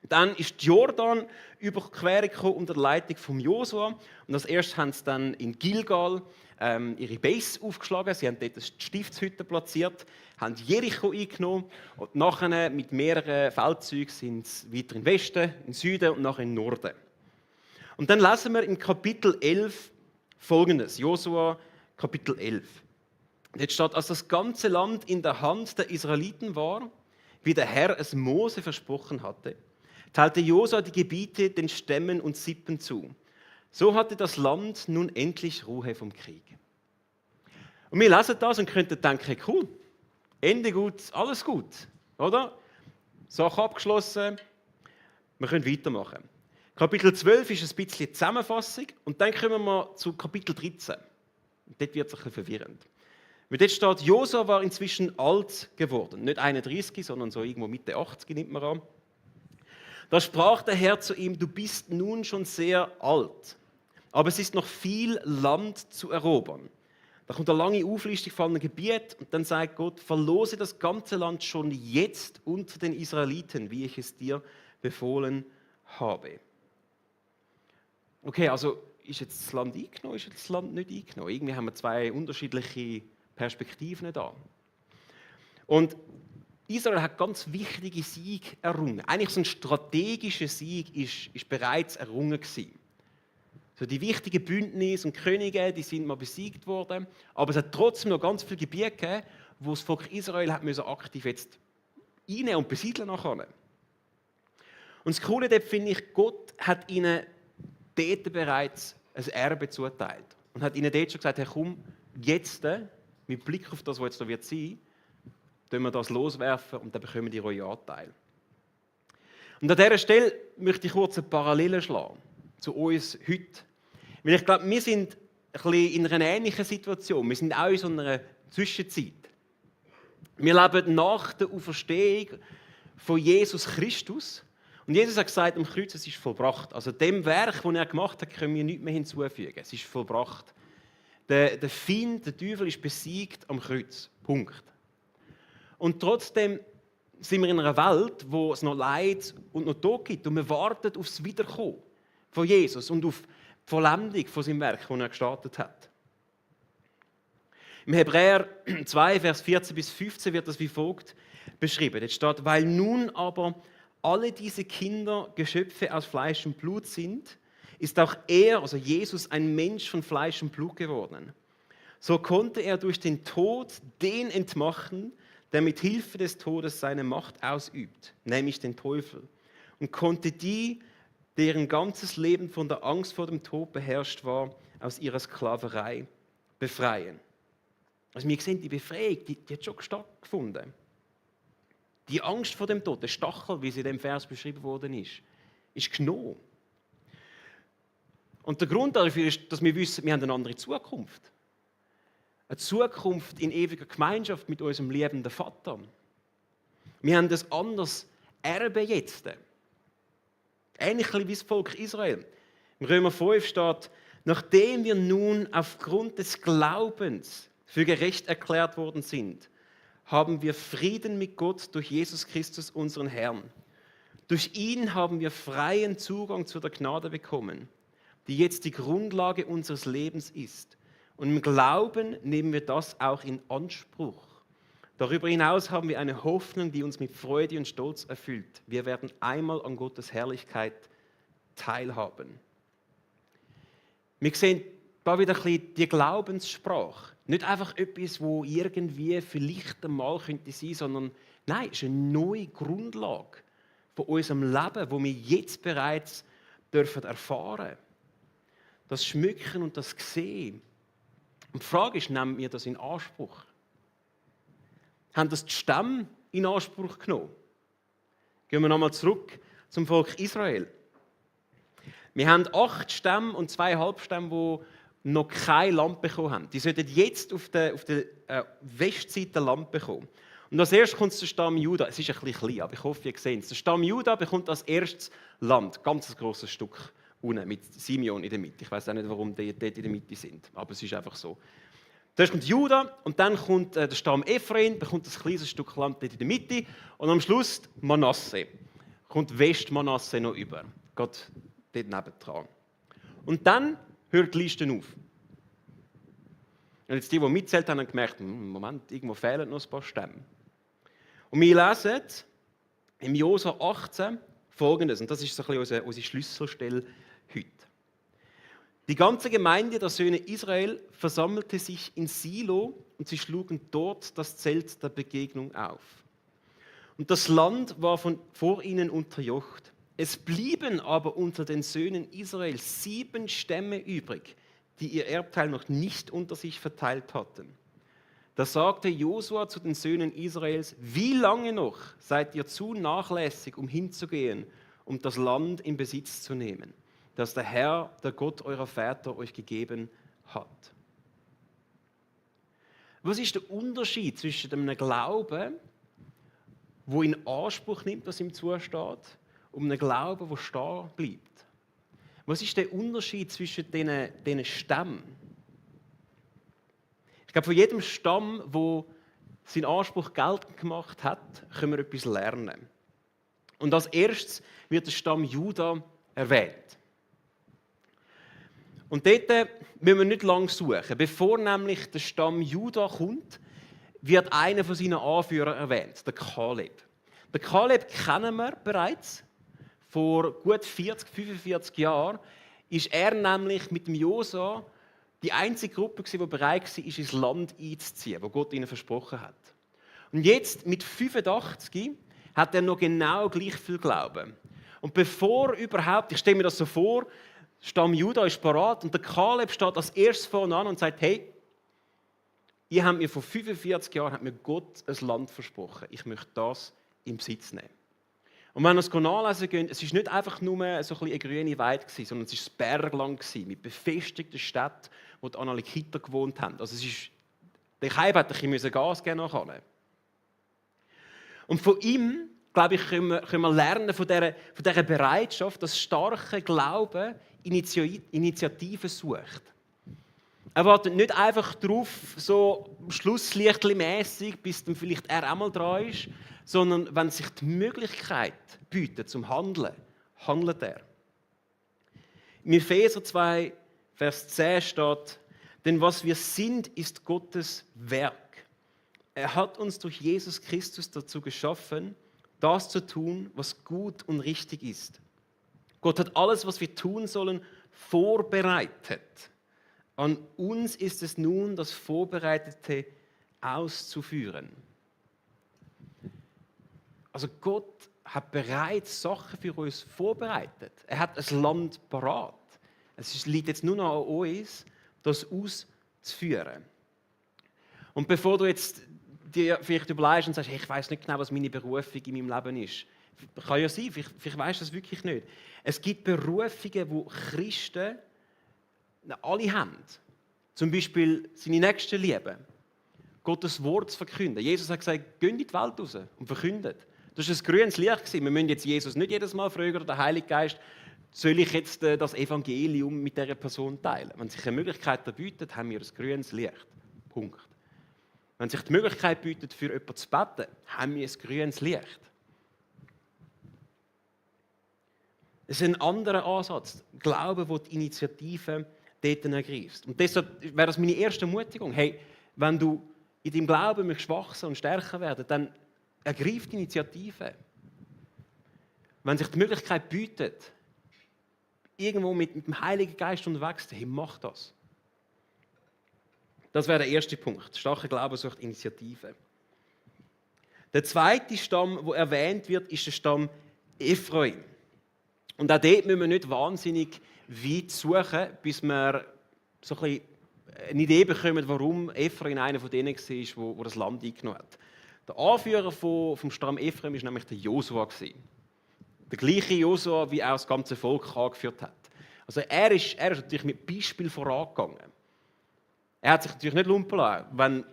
Dann ist die Jordan-Überquerung unter der Leitung von Josua. Und als erstes haben sie dann in Gilgal ihre Base aufgeschlagen. Sie haben dort die Stiftshütte platziert, haben Jericho eingenommen und nachher mit mehreren Feldzügen sind sie weiter in den Westen, in den Süden und nachher in den Norden. Und dann lesen wir in Kapitel 11 Folgendes. Josua, Kapitel 11. Dort steht, als das ganze Land in der Hand der Israeliten war, wie der Herr es Mose versprochen hatte, teilte Josua die Gebiete den Stämmen und Sippen zu. So hatte das Land nun endlich Ruhe vom Krieg. Und wir lesen das und könnten denken, cool, Ende gut, alles gut, oder? Sache abgeschlossen, wir können weitermachen. Kapitel 12 ist ein bisschen Zusammenfassung und dann kommen wir zu Kapitel 13. Und dort wird es ein bisschen verwirrend. Weil dort steht, Josua war inzwischen alt geworden. Nicht 31, sondern so irgendwo Mitte 80 nimmt man an. Da sprach der Herr zu ihm, du bist nun schon sehr alt, aber es ist noch viel Land zu erobern. Da kommt eine lange Auflistung von einem Gebiet und dann sagt Gott, verlose das ganze Land schon jetzt unter den Israeliten, wie ich es dir befohlen habe. Okay, also ist jetzt das Land eingenommen, ist jetzt das Land nicht eingenommen? Irgendwie haben wir 2 unterschiedliche Perspektiven da. Und Israel hat ganz wichtige Siege errungen. Eigentlich so ein strategischer Sieg ist bereits errungen gewesen. So die wichtigen Bündnisse und Könige, die sind mal besiegt worden, aber es hat trotzdem noch ganz viele Gebiete gegeben, wo das Volk Israel hat müssen aktiv jetzt einnehmen und besiedeln nachher. Und das Coole dort finde ich, Gott hat ihnen dort bereits ein Erbe zuteilt und hat ihnen dort schon gesagt, hey, komm, jetzt, mit Blick auf das, was jetzt da wird sein, tun wir das loswerfen und dann bekommen die euren Anteil. Und an dieser Stelle möchte ich kurz eine Parallele schlagen zu uns heute. Weil ich glaube, wir sind ein bisschen in einer ähnlichen Situation. Wir sind auch in so einer Zwischenzeit. Wir leben nach der Auferstehung von Jesus Christus. Und Jesus hat gesagt, am Kreuz, es ist vollbracht. Also dem Werk, das er gemacht hat, können wir nichts mehr hinzufügen. Es ist vollbracht. Der Feind, der Teufel, ist besiegt am Kreuz. Punkt. Und trotzdem sind wir in einer Welt, wo es noch Leid und noch Tod gibt. Und wir warten auf das Wiederkommen von Jesus und auf die Vollendung von seinem Werk, das er gestartet hat. Im Hebräer 2, Vers 14 bis 15 wird das wie folgt beschrieben. Dort steht, weil nun aber alle diese Kinder Geschöpfe aus Fleisch und Blut sind, ist auch er, also Jesus, ein Mensch von Fleisch und Blut geworden. So konnte er durch den Tod den entmachten, der mit Hilfe des Todes seine Macht ausübt, nämlich den Teufel, und konnte die, deren ganzes Leben von der Angst vor dem Tod beherrscht war, aus ihrer Sklaverei befreien. Also wir sehen, die Befreiung, die hat schon stattgefunden. Die Angst vor dem Tod, der Stachel, wie sie in dem Vers beschrieben worden ist genommen. Und der Grund dafür ist, dass wir wissen, wir haben eine andere Zukunft. Eine Zukunft in ewiger Gemeinschaft mit unserem liebenden Vater. Wir haben ein anderes Erbe jetzt. Ähnlich wie das Volk Israel. Im Römer 5 steht, nachdem wir nun aufgrund des Glaubens für gerecht erklärt worden sind, haben wir Frieden mit Gott durch Jesus Christus, unseren Herrn. Durch ihn haben wir freien Zugang zu der Gnade bekommen, die jetzt die Grundlage unseres Lebens ist. Und im Glauben nehmen wir das auch in Anspruch. Darüber hinaus haben wir eine Hoffnung, die uns mit Freude und Stolz erfüllt. Wir werden einmal an Gottes Herrlichkeit teilhaben. Wir sehen da wieder ein bisschen die Glaubenssprache. Nicht einfach etwas, wo irgendwie vielleicht einmal könnte sein, sondern nein, es ist eine neue Grundlage von unserem Leben, wo wir jetzt bereits dürfen erfahren. Das Schmücken und das Sehen. Und die Frage ist, nehmen wir das in Anspruch? Haben das die Stämme in Anspruch genommen? Gehen wir nochmal zurück zum Volk Israel. Wir haben 8 Stämme und 2 Halbstämme, die noch kein Land bekommen haben. Die sollten jetzt auf der Westseite Land bekommen. Und als erstes kommt der Stamm Juda. Es ist ein bisschen klein, aber ich hoffe, ihr seht es. Der Stamm Juda bekommt als erstes Land, ganz ein grosses Stück unten, mit Simeon in der Mitte. Ich weiß auch nicht, warum die dort in der Mitte sind, aber es ist einfach so. Zuerst kommt Juda und dann kommt der Stamm Ephraim, bekommt ein kleines Stück Land dort in der Mitte. Und am Schluss Manasse. Kommt West-Manasse noch über. Geht dort nebendran. Und dann hört die Liste auf. Und jetzt die mitzählt haben, haben gemerkt, Moment, irgendwo fehlen noch ein paar Stämme. Und wir lesen im Josua 18 Folgendes, und das ist so ein bisschen unsere Schlüsselstelle heute. Die ganze Gemeinde der Söhne Israel versammelte sich in Silo und sie schlugen dort das Zelt der Begegnung auf. Und das Land war vor ihnen unterjocht. Es blieben aber unter den Söhnen Israel 7 Stämme übrig, die ihr Erbteil noch nicht unter sich verteilt hatten. Da sagte Josua zu den Söhnen Israels: Wie lange noch seid ihr zu nachlässig, um hinzugehen, um das Land in Besitz zu nehmen, das der Herr, der Gott eurer Väter, euch gegeben hat? Was ist der Unterschied zwischen einem Glauben, wo in Anspruch nimmt, was ihm zusteht, und einem Glauben, der stehen bleibt? Was ist der Unterschied zwischen diesen Stämmen? Ich glaube, von jedem Stamm, der seinen Anspruch geltend gemacht hat, können wir etwas lernen. Und als erstes wird der Stamm Juda erwähnt. Und dort müssen wir nicht lange suchen. Bevor nämlich der Stamm Juda kommt, wird einer von seinen Anführern erwähnt, der Kaleb. Den Kaleb kennen wir bereits. Vor gut 40, 45 Jahren ist er nämlich mit dem Josua die einzige Gruppe, die bereit war, ins Land einzuziehen, das Gott ihnen versprochen hat. Und jetzt, mit 85, hat er noch genau gleich viel Glauben. Und bevor überhaupt, ich stelle mir das so vor, Stamm Juda ist parat und der Kaleb steht als erstes vorne an und sagt: Hey, ihr habt mir vor 45 Jahren hat mir Gott ein Land versprochen. Ich möchte das in Besitz nehmen. Und wenn wir es nachlesen gehen, es war nicht einfach nur so eine grüne Weide, sondern es war ein Bergland mit befestigten Städten, wo die Amalekiter gewohnt haben. Also der Kaleb hat ein bisschen Gas geben nachher. Und von ihm, glaube ich, können wir lernen von dieser Bereitschaft, dass starke Glauben Initiativen sucht. Er wartet nicht einfach darauf, so schlusslichtli-mässig, bis dann vielleicht er einmal dran ist, sondern wenn sich die Möglichkeit bietet zum Handeln, handelt er. In Epheser 2, Vers 10 steht: Denn was wir sind, ist Gottes Werk. Er hat uns durch Jesus Christus dazu geschaffen, das zu tun, was gut und richtig ist. Gott hat alles, was wir tun sollen, vorbereitet. An uns ist es nun, das Vorbereitete auszuführen. Also Gott hat bereits Sachen für uns vorbereitet. Er hat ein Land parat. Es liegt jetzt nur noch an uns, das auszuführen. Und bevor du jetzt dir vielleicht überlegst und sagst, hey, ich weiß nicht genau, was meine Berufung in meinem Leben ist. Kann ja sein, vielleicht weisst du das wirklich nicht. Es gibt Berufungen, die Christen alle haben. Zum Beispiel seine Nächsten lieben. Gottes Wort zu verkünden. Jesus hat gesagt, geht in die Welt raus und verkündet. Das war ein grünes Licht. Wir müssen jetzt Jesus nicht jedes Mal fragen, oder der Heilige Geist, soll ich jetzt das Evangelium mit dieser Person teilen? Wenn sich eine Möglichkeit bietet, haben wir ein grünes Licht. Punkt. Wenn sich die Möglichkeit bietet, für jemanden zu beten, haben wir ein grünes Licht. Es ist ein anderer Ansatz. Glaube, wo die Initiative dort ergreifst. Und deshalb wäre das meine erste Ermutigung. Hey, wenn du in deinem Glauben möchtest wachsen und stärker werden, dann ergreif die Initiative. Wenn sich die Möglichkeit bietet, irgendwo mit dem Heiligen Geist unterwegs zu sein, hey, mach das. Das wäre der erste Punkt. Starker Glaube sucht Initiative. Der zweite Stamm, der erwähnt wird, ist der Stamm Ephraim. Und auch dort müssen wir nicht wahnsinnig weit suchen, bis wir so ein bisschen eine Idee bekommen, warum Ephraim einer von denen war, der das Land eingenommen hat. Der Anführer vom Stamm Ephraim war nämlich der Josua. Der gleiche Josua, wie auch das ganze Volk angeführt hat. Also er ist natürlich mit Beispiel vorangegangen. Er hat sich natürlich nicht lumpen lassen. Wenn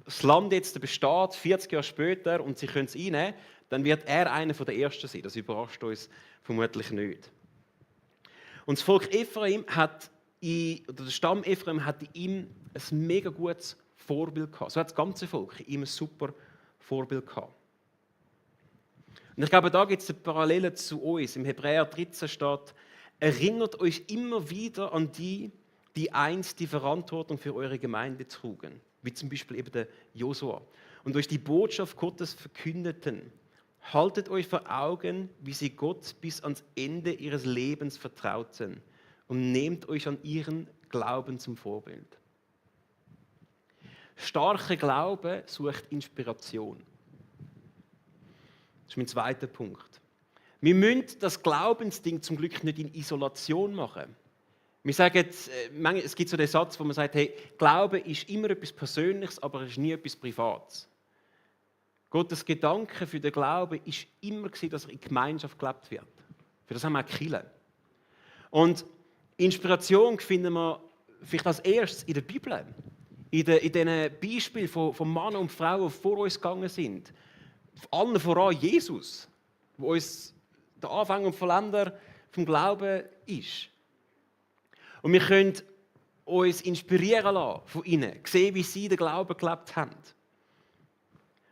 das Land jetzt besteht, 40 Jahre später, und sie können es einnehmen, dann wird er einer der Ersten sein. Das überrascht uns vermutlich nicht. Und das Volk Ephraim der Stamm Ephraim hat in ihm ein mega gutes Vorbild gehabt. So hat das ganze Volk in ihm ein super Vorbild gehabt. Und ich glaube, da gibt es eine Parallele zu uns. Im Hebräer 13 steht: Erinnert euch immer wieder an die einst die Verantwortung für eure Gemeinde trugen, wie zum Beispiel eben der Josua, und euch die Botschaft Gottes verkündeten. Haltet euch vor Augen, wie sie Gott bis ans Ende ihres Lebens vertrauten, und nehmt euch an ihren Glauben zum Vorbild. Starker Glaube sucht Inspiration. Das ist mein zweiter Punkt. Wir müssen das Glaubensding zum Glück nicht in Isolation machen. Wir sagen, es gibt so den Satz, wo man sagt, hey, Glaube ist immer etwas Persönliches, aber es ist nie etwas Privates. Gottes Gedanke für den Glauben war immer, dass er in Gemeinschaft gelebt wird. Für das haben wir auch Kirche. Und Inspiration finden wir vielleicht als erstes in der Bibel. In diesen Beispielen von Männern und Frauen, die vor uns gegangen sind. Allen voran Jesus, der uns der Anfang und Vollender vom Glauben ist. Und wir können uns inspirieren lassen von ihnen, sehen, wie sie den Glauben gelebt haben.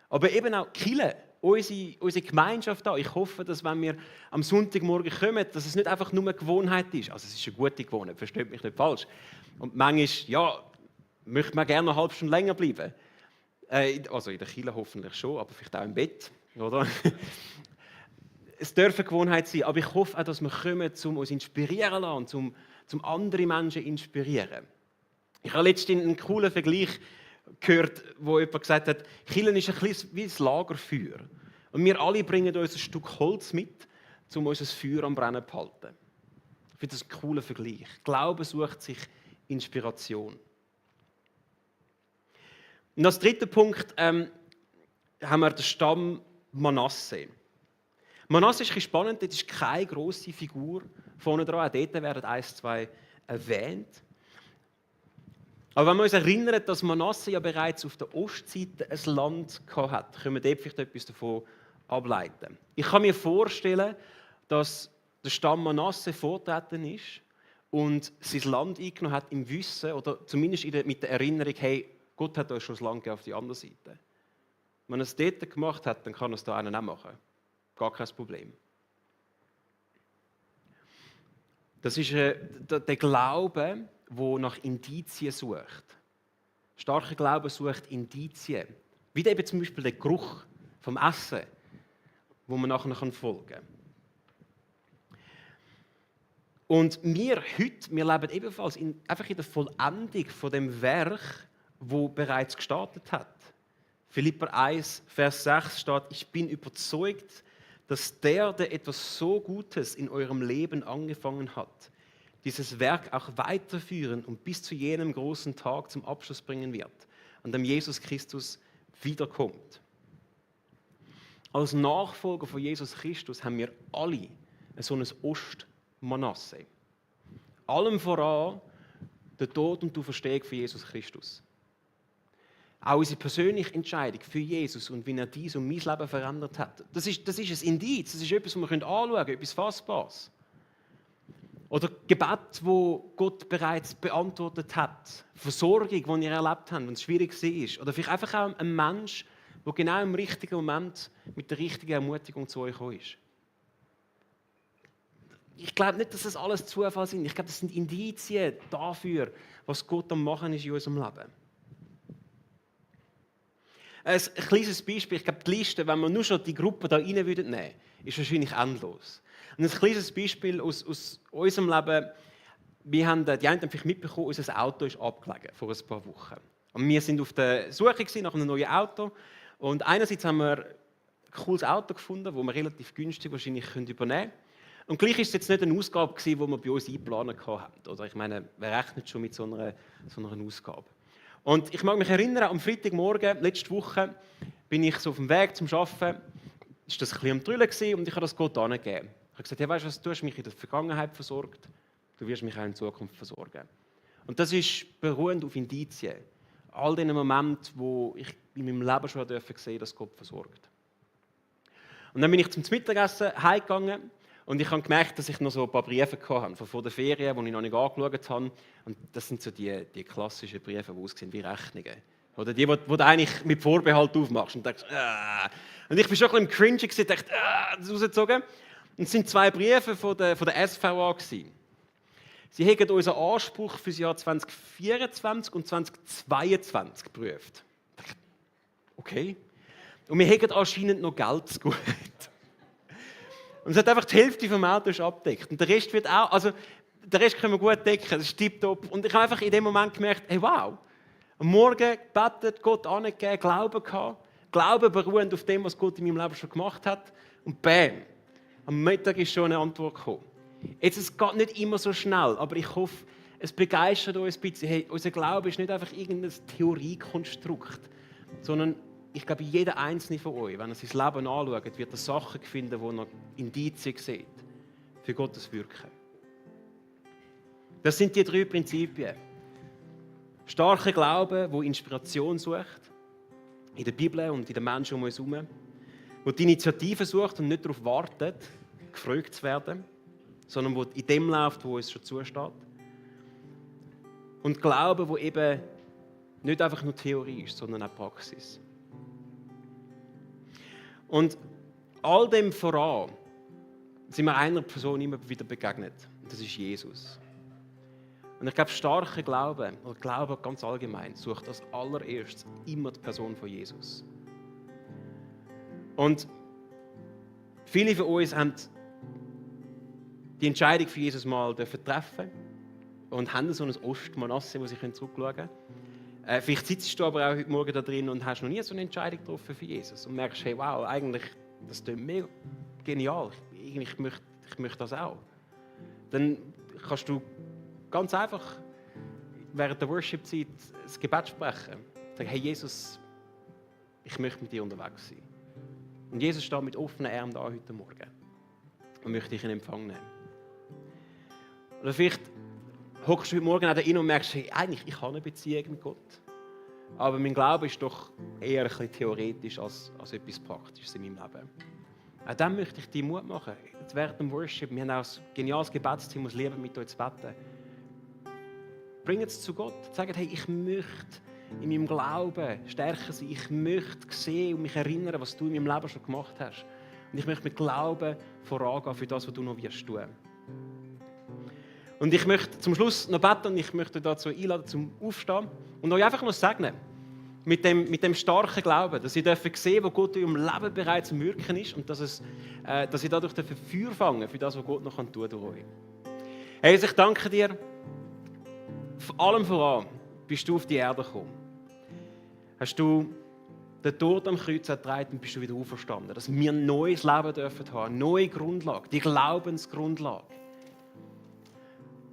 Aber eben auch Kirche, unsere Gemeinschaft da. Ich hoffe, dass wenn wir am Sonntagmorgen kommen, dass es nicht einfach nur eine Gewohnheit ist. Also es ist eine gute Gewohnheit, versteht mich nicht falsch. Und manchmal, ja, möchte man gerne eine halbe Stunde länger bleiben. Also in der Kirche hoffentlich schon, aber vielleicht auch im Bett, oder? Es darf eine Gewohnheit sein, aber ich hoffe auch, dass wir kommen, um uns inspirieren zu lassen und zum andere Menschen inspirieren. Ich habe letztens einen coolen Vergleich gehört, wo jemand gesagt hat, Kirche ist ein bisschen wie ein Lagerfeuer. Und wir alle bringen uns ein Stück Holz mit, um unser Feuer am Brennen zu halten. Ich finde das ein cooler Vergleich. Glaube sucht sich Inspiration. Und als dritten Punkt haben wir den Stamm Manasse. Manasse ist ein bisschen spannend, dort ist keine grosse Figur vorne dran, auch dort werden 1, 2 erwähnt. Aber wenn wir uns erinnern, dass Manasse ja bereits auf der Ostseite ein Land hatte, können wir dort vielleicht etwas davon ableiten. Ich kann mir vorstellen, dass der Stamm Manasse vorgetreten ist und sein Land eingenommen hat im Wissen, oder zumindest mit der Erinnerung, hey, Gott hat euch schon das Land gegeben auf die andere Seite. Wenn er es dort gemacht hat, dann kann er es da auch machen. Gar kein Problem. Das ist der Glaube, der nach Indizien sucht. Starker Glaube sucht Indizien. Wie eben zum Beispiel der Geruch vom Essen, wo man nachher folgen kann. Und wir leben ebenfalls einfach in der Vollendung von dem Werk, wo bereits gestartet hat. Philipper 1, Vers 6 steht: Ich bin überzeugt, dass der etwas so Gutes in eurem Leben angefangen hat, dieses Werk auch weiterführen und bis zu jenem großen Tag zum Abschluss bringen wird, an dem Jesus Christus wiederkommt. Als Nachfolger von Jesus Christus haben wir alle so ein Ostmanasse. Allem voran der Tod und die Auferstehung von Jesus Christus. Auch unsere persönliche Entscheidung für Jesus und wie er dies und mein Leben verändert hat. Das ist ein Indiz, das ist etwas, was wir anschauen können, etwas Fassbares. Oder Gebet, wo Gott bereits beantwortet hat. Versorgung, die ihr erlebt habt, wenn es schwierig war. Oder vielleicht einfach auch ein Mensch, der genau im richtigen Moment mit der richtigen Ermutigung zu euch gekommen ist. Ich glaube nicht, dass das alles Zufall sind. Ich glaube, das sind Indizien dafür, was Gott am Machen ist in unserem Leben. Ein kleines Beispiel, ich glaube, die Liste, wenn wir nur schon die Gruppe da rein nehmen würden, ist wahrscheinlich endlos. Und ein kleines Beispiel aus unserem Leben: die einen haben vielleicht mitbekommen, unser Auto ist abgelegen vor ein paar Wochen. Und wir sind auf der Suche nach einem neuen Auto. Und einerseits haben wir ein cooles Auto gefunden, das wir relativ günstig wahrscheinlich übernehmen können. Und gleich war es jetzt nicht eine Ausgabe, die wir bei uns eingeplant hatten. Oder ich meine, wer rechnet schon mit so einer Ausgabe? Und ich mag mich erinnern, am Freitagmorgen, letzte Woche, bin ich so auf dem Weg zum Arbeiten, war das ein bisschen am Trüllen und ich habe das Gott angegeben. Ich habe gesagt, hey, weißt du was, du hast mich in der Vergangenheit versorgt, du wirst mich auch in Zukunft versorgen. Und das ist beruhend auf Indizien. All diesen Momenten, wo ich in meinem Leben schon sehen durfte, dass Gott versorgt. Und dann bin ich zum Mittagessen heimgegangen und ich habe gemerkt, dass ich noch so ein paar Briefe hatte von vor der Ferien, die ich noch nicht angeschaut habe. Und das sind so die klassischen Briefe, die aussehen wie Rechnungen. Oder die du eigentlich mit Vorbehalt aufmachst und denkst, Und ich war schon ein bisschen cringy und dachte, das rausgezogen. Und es sind 2 Briefe von der SVA gewesen. Sie haben unseren Anspruch für das Jahr 2024 und 2022 geprüft. Ich dachte, okay. Und wir haben anscheinend noch Geld zu gut. Und es hat einfach die Hälfte vom Auto abgedeckt. Und der Rest wird auch, also den Rest können wir gut decken, das ist tipptopp. Und ich habe einfach in dem Moment gemerkt, hey, wow. Am Morgen gebetet, Gott angegeben, Glauben gehabt. Glauben beruhend auf dem, was Gott in meinem Leben schon gemacht hat. Und bam, am Mittag ist schon eine Antwort gekommen. Jetzt, es geht nicht immer so schnell, aber ich hoffe, es begeistert uns ein bisschen. Hey, unser Glaube ist nicht einfach irgendein Theoriekonstrukt, sondern ich glaube, jeder Einzelne von euch, wenn er sein Leben anschaut, wird er Sachen finden, wo er Indizien sieht für Gottes Wirken. Das sind die 3 Prinzipien. Starker Glaube, der Inspiration sucht, in der Bibel und in den Menschen um uns herum, der die Initiative sucht und nicht darauf wartet, gefragt zu werden, sondern der in dem läuft, wo uns schon zusteht. Und Glaube, der eben nicht einfach nur Theorie ist, sondern auch Praxis. Und all dem voran sind wir einer Person immer wieder begegnet. Und das ist Jesus. Und ich glaube, starker Glaube, oder Glaube ganz allgemein, sucht als allererstes immer die Person von Jesus. Und viele von uns haben die Entscheidung für Jesus mal treffen und haben so ein Ostmanasse, wo sie zurückschauen können. Vielleicht sitzt du aber auch heute Morgen da drin und hast noch nie so eine Entscheidung getroffen für Jesus und merkst, hey, wow, eigentlich, das klingt mega genial. Ich möchte das auch. Dann kannst du ganz einfach während der Worship-Zeit das Gebet sprechen. Sagen, hey Jesus, ich möchte mit dir unterwegs sein. Und Jesus steht mit offenen Armen da heute Morgen und möchte dich in Empfang nehmen. Oder vielleicht hockst du heute Morgen auch da rein und merkst, hey, eigentlich, ich habe eine Beziehung mit Gott. Aber mein Glaube ist doch eher ein bisschen theoretisch als etwas Praktisches in meinem Leben. Auch dann möchte ich dir Mut machen. Jetzt während dem Worship, wir haben auch ein geniales Gebetsteam, das lieben, mit euch zu beten. Bringt es zu Gott. Sagt, hey, ich möchte in meinem Glauben stärker sein. Ich möchte sehen und mich erinnern, was du in meinem Leben schon gemacht hast. Und ich möchte mit Glauben vorangehen für das, was du noch wirst tun. Und ich möchte zum Schluss noch beten und ich möchte dazu einladen zum Aufstehen und euch einfach noch segnen. Mit dem starken Glauben, dass ihr sehen, wo Gott in eurem Leben bereits am Wirken ist und dass ihr dadurch Feuer fangen für das, was Gott noch tun kann durch euch. Hey, also ich danke dir. Vor allem voran bist du auf die Erde gekommen. Hast du den Tod am Kreuz ertragen und bist du wieder auferstanden. Dass wir ein neues Leben dürfen haben, eine neue Grundlage, die Glaubensgrundlage.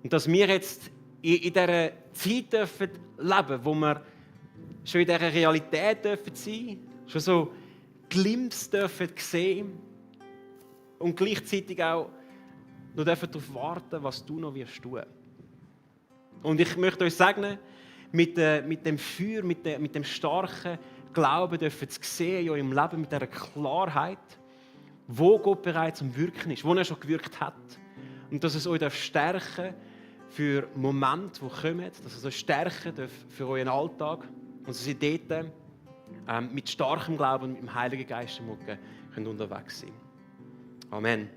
Und dass wir jetzt in dieser Zeit dürfen leben, wo wir schon in dieser Realität dürfen sein, schon so Glimpse dürfen sehen und gleichzeitig auch noch dürfen darauf warten, was du noch wirst tun. Und ich möchte euch sagen, mit dem Feuer, mit dem starken Glauben dürfen zu sehen in eurem Leben, mit dieser Klarheit, wo Gott bereits am Wirken ist, wo er schon gewirkt hat. Und dass es euch stärken für Momente, die kommen, dass es euch stärken darf für euren Alltag und dass ihr dort mit starkem Glauben und mit dem Heiligen Geist im Rücken unterwegs sein könnt. Amen.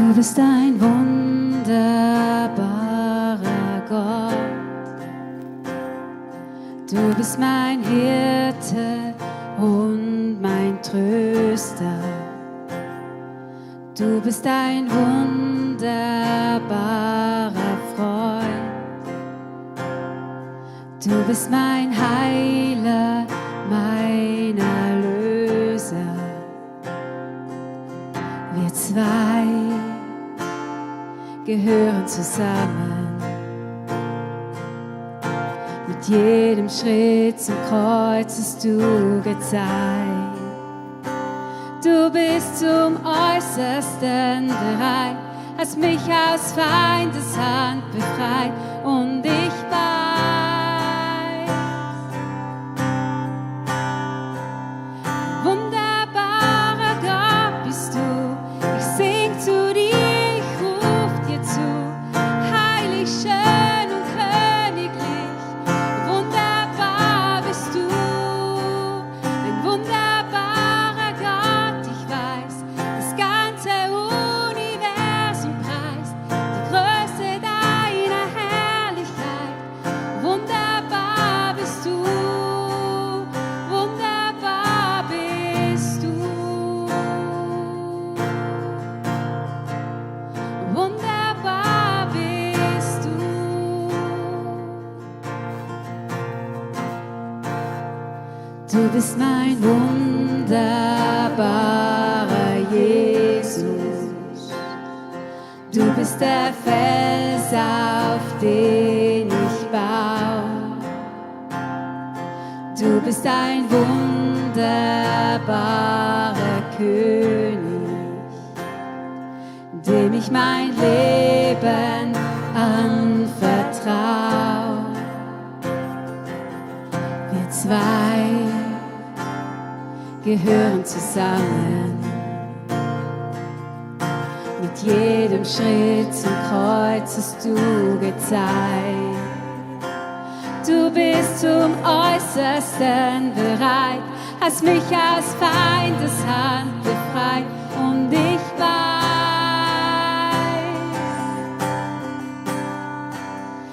Du bist ein wunderbarer Gott. Du bist mein Hirte und mein Tröster. Du bist ein wunderbarer Freund. Du bist mein Heiler, mein Erlöser. Wir zwei gehören zusammen. Mit jedem Schritt zum Kreuz hast du gezeigt. Du bist zum Äußersten bereit, hast mich aus Feindes Hand befreit und ich weiß, wunderbarer Gott bist du. Ich sing zu dir, ich ruf dir zu, heilig, schön und königlich. Wunderbar bist du, ein wunderbarer Gott. Ich weiß, das ganze Universum preist die Größe deiner Herrlichkeit. Wunderbar bist du, wunderbar bist du. Wunderbar bist du. Du bist mein wunderbarer Jesus. Du bist der Fels, auf den ich baue. Du bist ein wunderbarer König, dem ich mein Leben anvertraue. Wir zwei gehören zusammen. Mit jedem Schritt zum Kreuz hast du gezeigt. Du bist zum Äußersten bereit, hast mich aus Feindes Hand befreit und ich weiß,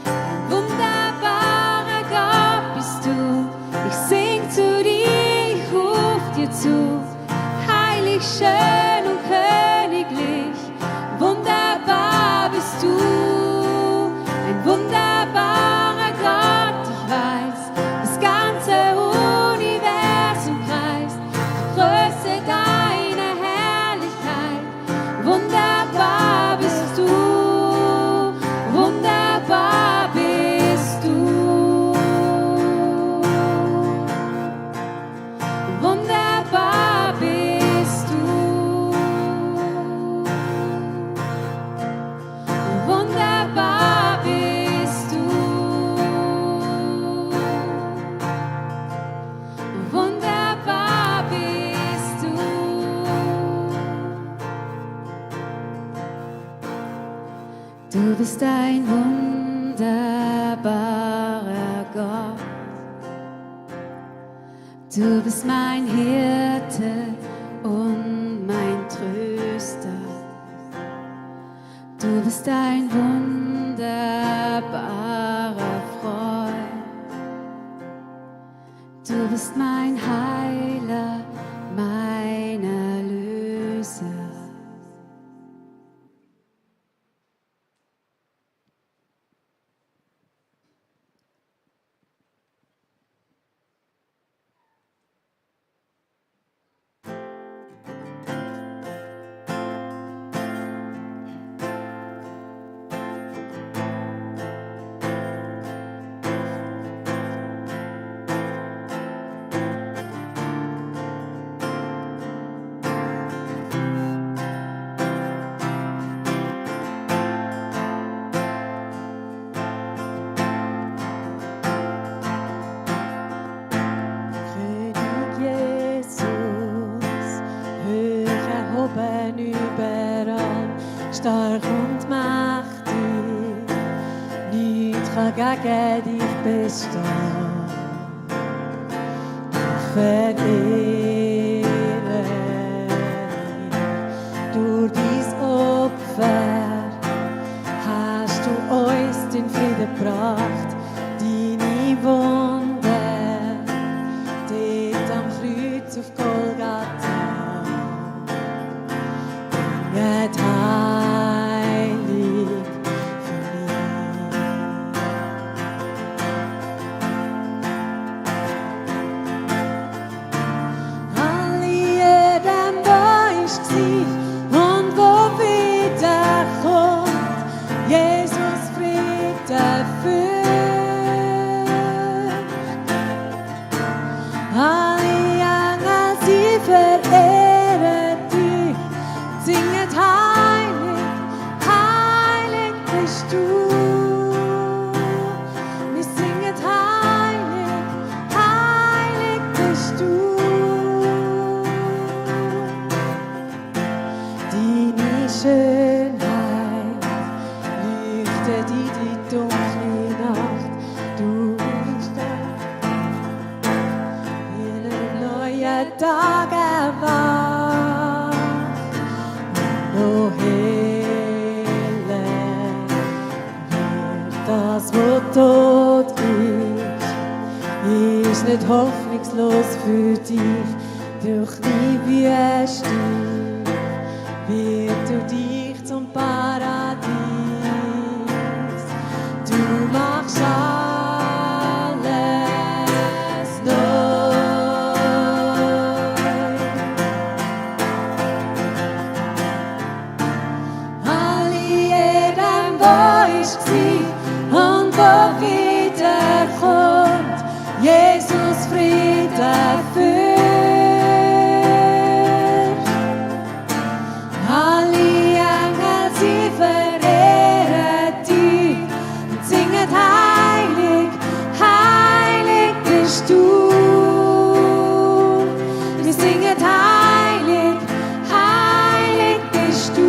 ein wunderbarer Gott bist du. Ich sing zu dir, ich ruf dir zu, heilig, schön und königlich. Wunderbar bist du, ein wunderbarer Gott. Ich weiß, das ganze Universum preist die Größe deiner Herrlichkeit. Wunderbar bist du, wunderbar bist du. Wunderbar bist du. Wunderbar bist du. Wunderbar bist du. Du bist ein wunderbarer Gott. Du bist mein Hirte und mein Tröster. Du bist ein wunderbarer Freund. Du bist mein Heiler, mein Erlöser. Stark und mächtig, nichts kann gegen dich bestehen. Ich verehre dich durch dein Opfer. gebracht, deine Wunden, dort am Kreuz auf Golgatha. Nicht heilig für mich. Alle jedem, wo ich war und wo wiederkommt, Jesus Frieden führt. Alle Engel, sie verehren dich, singen heilig, heilig bist du. Wir singen heilig, heilig bist du. Deine Schönheit leuchtet in die dunkle Nacht. Du bist da, in einem neuen Tag erwacht. Oh, heller wird das, was tot ist nicht hoffnungslos für dich. Durch die Wüste wird du dich zum Paradies. Du machst alles neu. Alle jedem, wo ich war und wo wiederkommt, Jesus Frieden führt. Alle Engel, sie verehren dich und singen heilig, heilig bist du. Wir singen heilig, heilig bist du.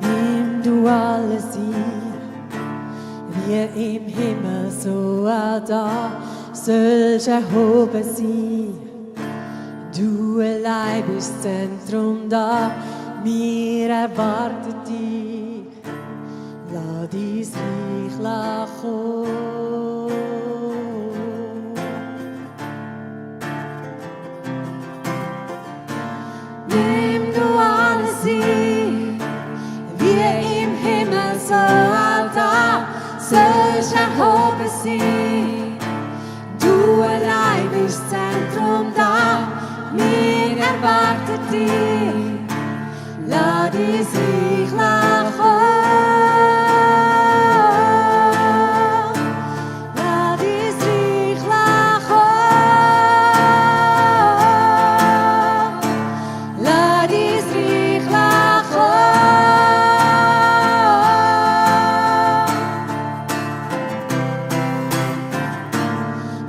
Nimm du alles ein, wie im Himmel, so auch da sollst erhoben sein. Du allein bist das Zentrum da, wir erwarten dich. Lass dein Reich kommen. Nimm du alles ein, wie im Himmel, so auch da sollst erhoben sein. Du allein bist das Zentrum da, wir erwarten dich. Lass dein Reich kommen. Lass dein Reich kommen. Lass dein Reich kommen.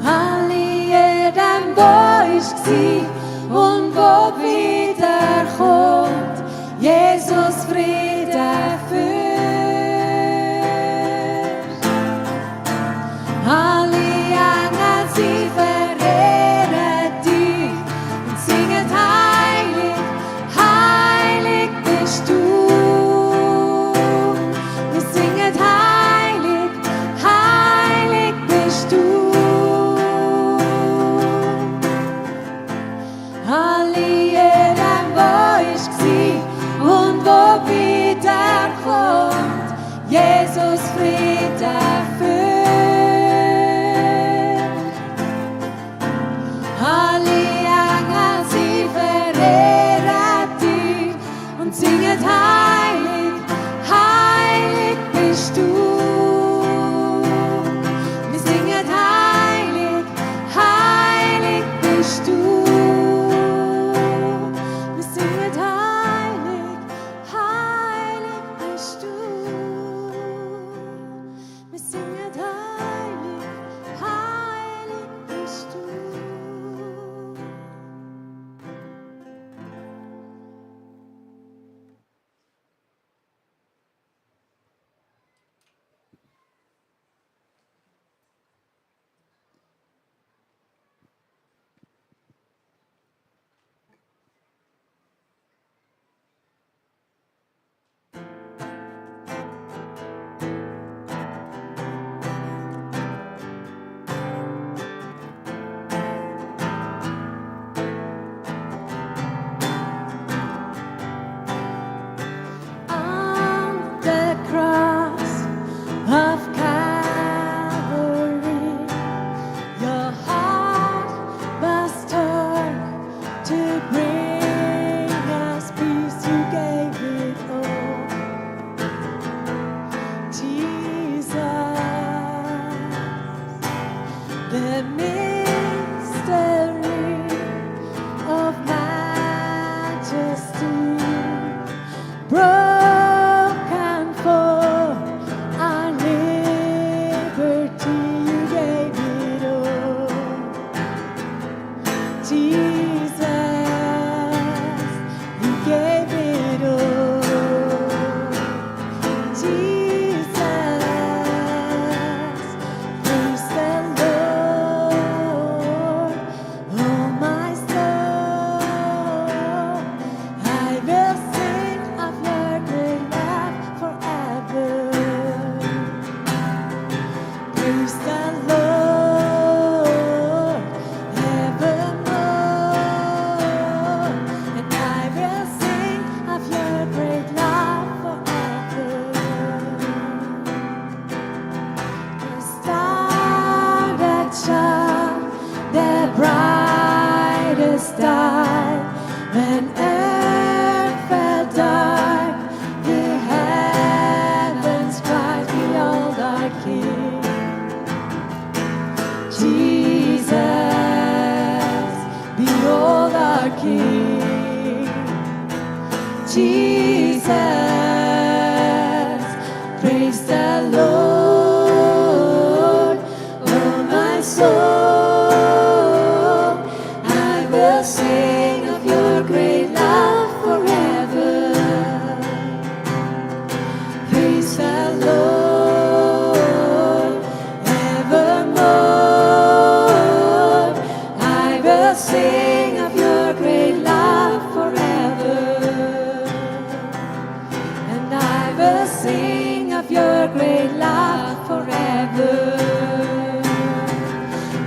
Alle jedem, wo ich war und wo wiederkommt, Jesus Frieden führt. Alle Engel, sie verehren dich und singen heilig, heilig bist du. Wir singen heilig, heilig bist du. Praise the Lord, evermore, and I will sing of your great love forever. The star that shone, the brightest star, when earth fell dark, the heavens cried, behold our King. Jesus, behold our King. Jesus, praise the Lord, oh my soul. I will sing of your great love forever. Praise the Lord, evermore. I will sing of your great love forever. And I will sing of your great love forever.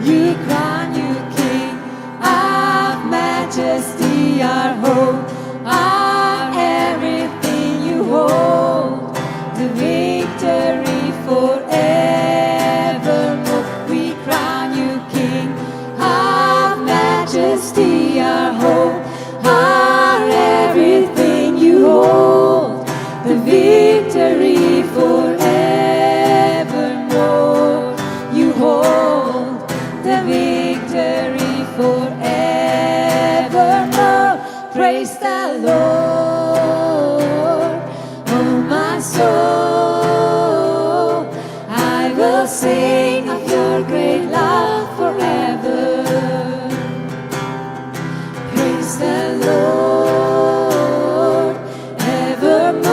You crown you King of majesty, our hope, our everything you hold, the victory forevermore. We crown you King of majesty, our hope, our everything you hold, the victory forevermore. You hold the victory forevermore. Praise the Lord, oh my soul. I will sing of your great love forever. Praise the Lord, evermore.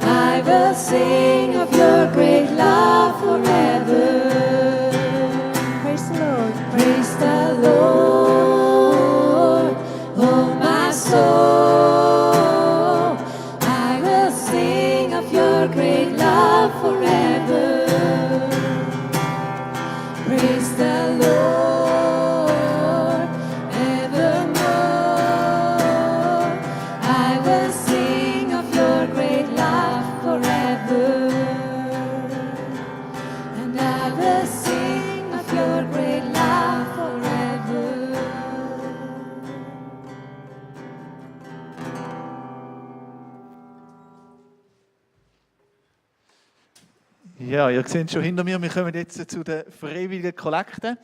I will sing of your great love forever. Praise the Lord. Praise the Lord, oh my soul. I will sing of your great love forever. Praise the Lord, evermore. I will sing of your great love forever. And I will sing of your great love forever. Ja, ihr seht schon hinter mir, wir kommen jetzt zu den freiwilligen Kollekten.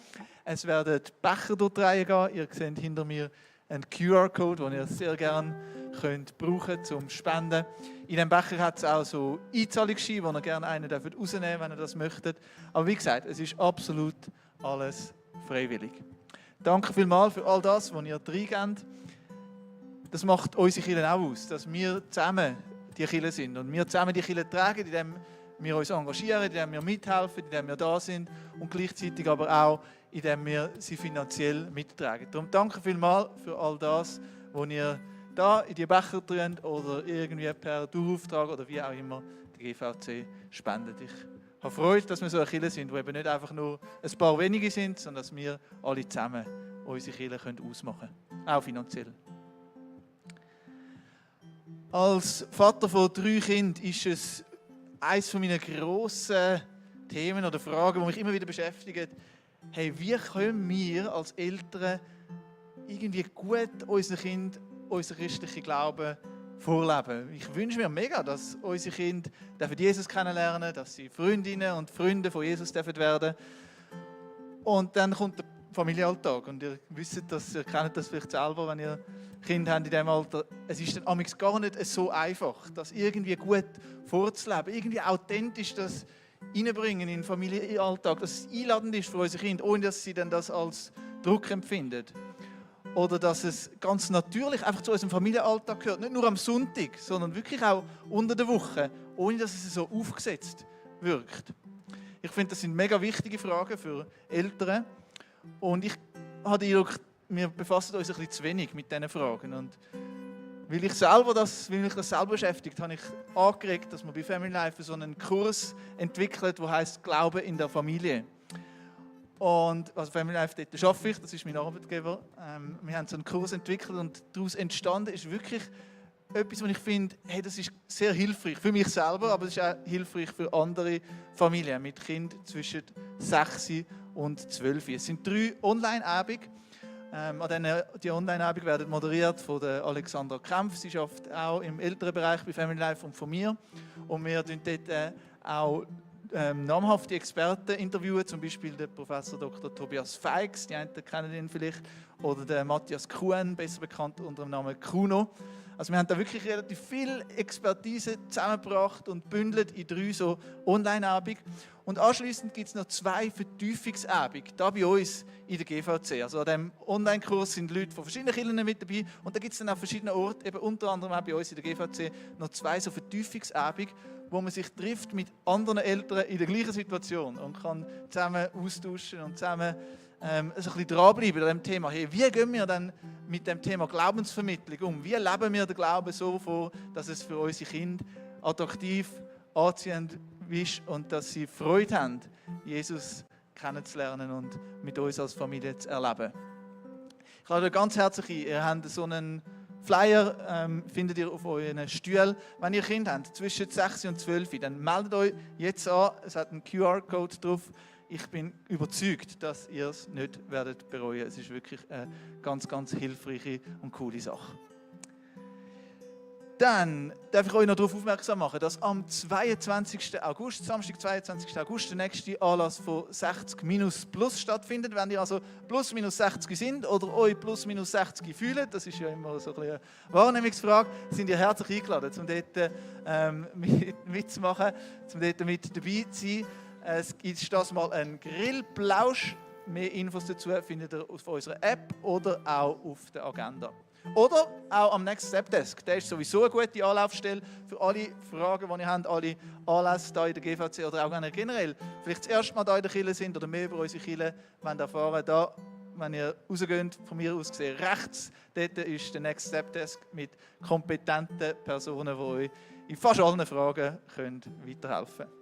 Es werden die Becher durch die Reihe gehen. Ihr seht hinter mir einen QR-Code, den ihr sehr gerne brauchen könnt zum Spenden. In diesem Becher hat es auch so Einzahlungsscheine, wo ihr gerne einen rausnehmen dürft, wenn ihr das möchtet. Aber wie gesagt, es ist absolut alles freiwillig. Danke vielmals für all das, was ihr reingebt. Das macht unsere Kirche auch aus, dass wir zusammen die Kirche sind und wir zusammen die Kirche tragen, indem wir uns engagieren, indem wir mithelfen, indem wir da sind und gleichzeitig aber auch, indem wir sie finanziell mittragen. Darum danke vielmals für all das, was ihr da in die Becher tut oder irgendwie per Dauerauftrag oder wie auch immer der GVC spendet. Ich habe Freude, dass wir so eine Kirche sind, die eben nicht einfach nur ein paar wenige sind, sondern dass wir alle zusammen unsere Kirche ausmachen können, auch finanziell. Als Vater von 3 Kindern ist es eines meiner grossen Themen oder Fragen, die mich immer wieder beschäftigen. Hey, wie können wir als Eltern irgendwie gut unseren Kindern unseren christlichen Glauben vorleben? Ich wünsche mir mega, dass unsere Kinder Jesus kennenlernen, dass sie Freundinnen und Freunde von Jesus werden dürfen. Und dann kommt der Familienalltag. Und ihr wisst das, ihr kennt das vielleicht selber, wenn ihr Kinder habt in diesem Alter. Es ist dann amigs gar nicht so einfach, das irgendwie gut vorzuleben, irgendwie authentisch das reinbringen in den Familienalltag, dass es einladend ist für unsere Kinder, ohne dass sie dann das als Druck empfinden. Oder dass es ganz natürlich einfach zu unserem Familienalltag gehört, nicht nur am Sonntag, sondern wirklich auch unter der Woche, ohne dass es so aufgesetzt wirkt. Ich finde, das sind mega wichtige Fragen für Eltern. Und ich habe den Eindruck, wir befassen uns ein bisschen zu wenig mit diesen Fragen. Und Weil mich das selber beschäftigt, habe ich angeregt, dass man bei Family Life so einen Kurs entwickelt, der heißt Glaube in der Familie. Und also Family Life, dort arbeite ich, das ist mein Arbeitgeber. Wir haben so einen Kurs entwickelt und daraus entstanden ist wirklich etwas, was ich finde, hey, das ist sehr hilfreich für mich selber, aber es ist auch hilfreich für andere Familien mit Kindern zwischen 6 und 12. Es sind 3 Online-Abende. Die Online-Abende werden moderiert von der Alexandra Kempf. Sie arbeitet auch im älteren Bereich bei Family Life und von mir. Und wir interviewen dort auch namhafte Experten interviewen, zum Beispiel der Professor Dr. Tobias Feix, die einen kennen ihn vielleicht, oder der Matthias Kuhn, besser bekannt unter dem Namen Kuno. Also wir haben da wirklich relativ viel Expertise zusammengebracht und bündelt in 3 so Online-Abende. Und anschliessend gibt es noch 2 Vertiefungsabende, da bei uns in der GVC. Also an diesem Online-Kurs sind Leute von verschiedenen Kirchen mit dabei und da gibt es dann an verschiedenen Orten, eben unter anderem auch bei uns in der GVC, noch 2 so Vertiefungsabende, wo man sich trifft mit anderen Eltern in der gleichen Situation und kann zusammen austauschen und zusammen ein bisschen dranbleiben an dem Thema. Hey, wie gehen wir dann mit dem Thema Glaubensvermittlung um? Wie leben wir den Glauben so vor, dass es für unsere Kinder attraktiv, anziehend ist und dass sie Freude haben, Jesus kennenzulernen und mit uns als Familie zu erleben? Ich lade euch ganz herzlich ein. Ihr habt so einen Flyer, findet ihr auf euren Stühlen. Wenn ihr Kinder habt zwischen 6 und 12, dann meldet euch jetzt an. Es hat einen QR-Code drauf. Ich bin überzeugt, dass ihr es nicht werdet bereuen. Es ist wirklich eine ganz, ganz hilfreiche und coole Sache. Dann darf ich euch noch darauf aufmerksam machen, dass am 22. August, Samstag, 22. August, der nächste Anlass von 60 plus stattfindet. Wenn ihr also plus minus 60 sind oder euch plus minus 60 fühlen, das ist ja immer so eine Wahrnehmungsfrage, sind ihr herzlich eingeladen, um dort mitzumachen, um dort mit dabei zu sein. Es gibt das mal einen Grillplausch. Mehr Infos dazu findet ihr auf unserer App oder auch auf der Agenda. Oder auch am Next Step Desk. Der ist sowieso eine gute Anlaufstelle für alle Fragen, die ihr habt, alle Anlässe hier in der GVC oder auch generell. Vielleicht das erste Mal hier in der Kirche sind oder mehr über unsere Kirche erfahren. Da, wenn ihr rausgeht, von mir aus gesehen, rechts, dort ist der Next Step Desk mit kompetenten Personen, die euch in fast allen Fragen weiterhelfen können.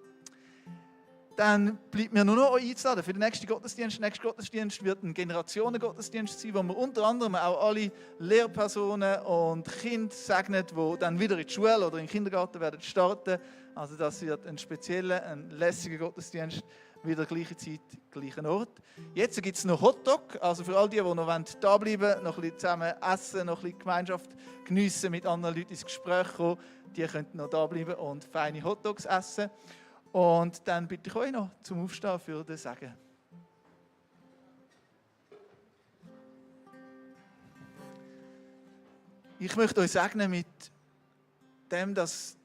Dann bleibt mir nur noch euch einzuladen für den nächsten Gottesdienst. Der nächste Gottesdienst wird ein Generationengottesdienst sein, wo wir unter anderem auch alle Lehrpersonen und Kinder segnen, die dann wieder in die Schule oder in den Kindergarten werden starten. Also das wird ein spezieller, ein lässiger Gottesdienst, wieder gleiche Zeit, gleichen Ort. Jetzt gibt es noch Hotdog, also für all die noch da bleiben wollen, noch ein bisschen zusammen essen, noch ein bisschen Gemeinschaft geniessen, mit anderen Leuten ins Gespräch kommen, die können noch da bleiben und feine Hotdogs essen. Und dann bitte ich euch noch zum Aufstehen für den Segen. Ich möchte euch segnen mit dem, dass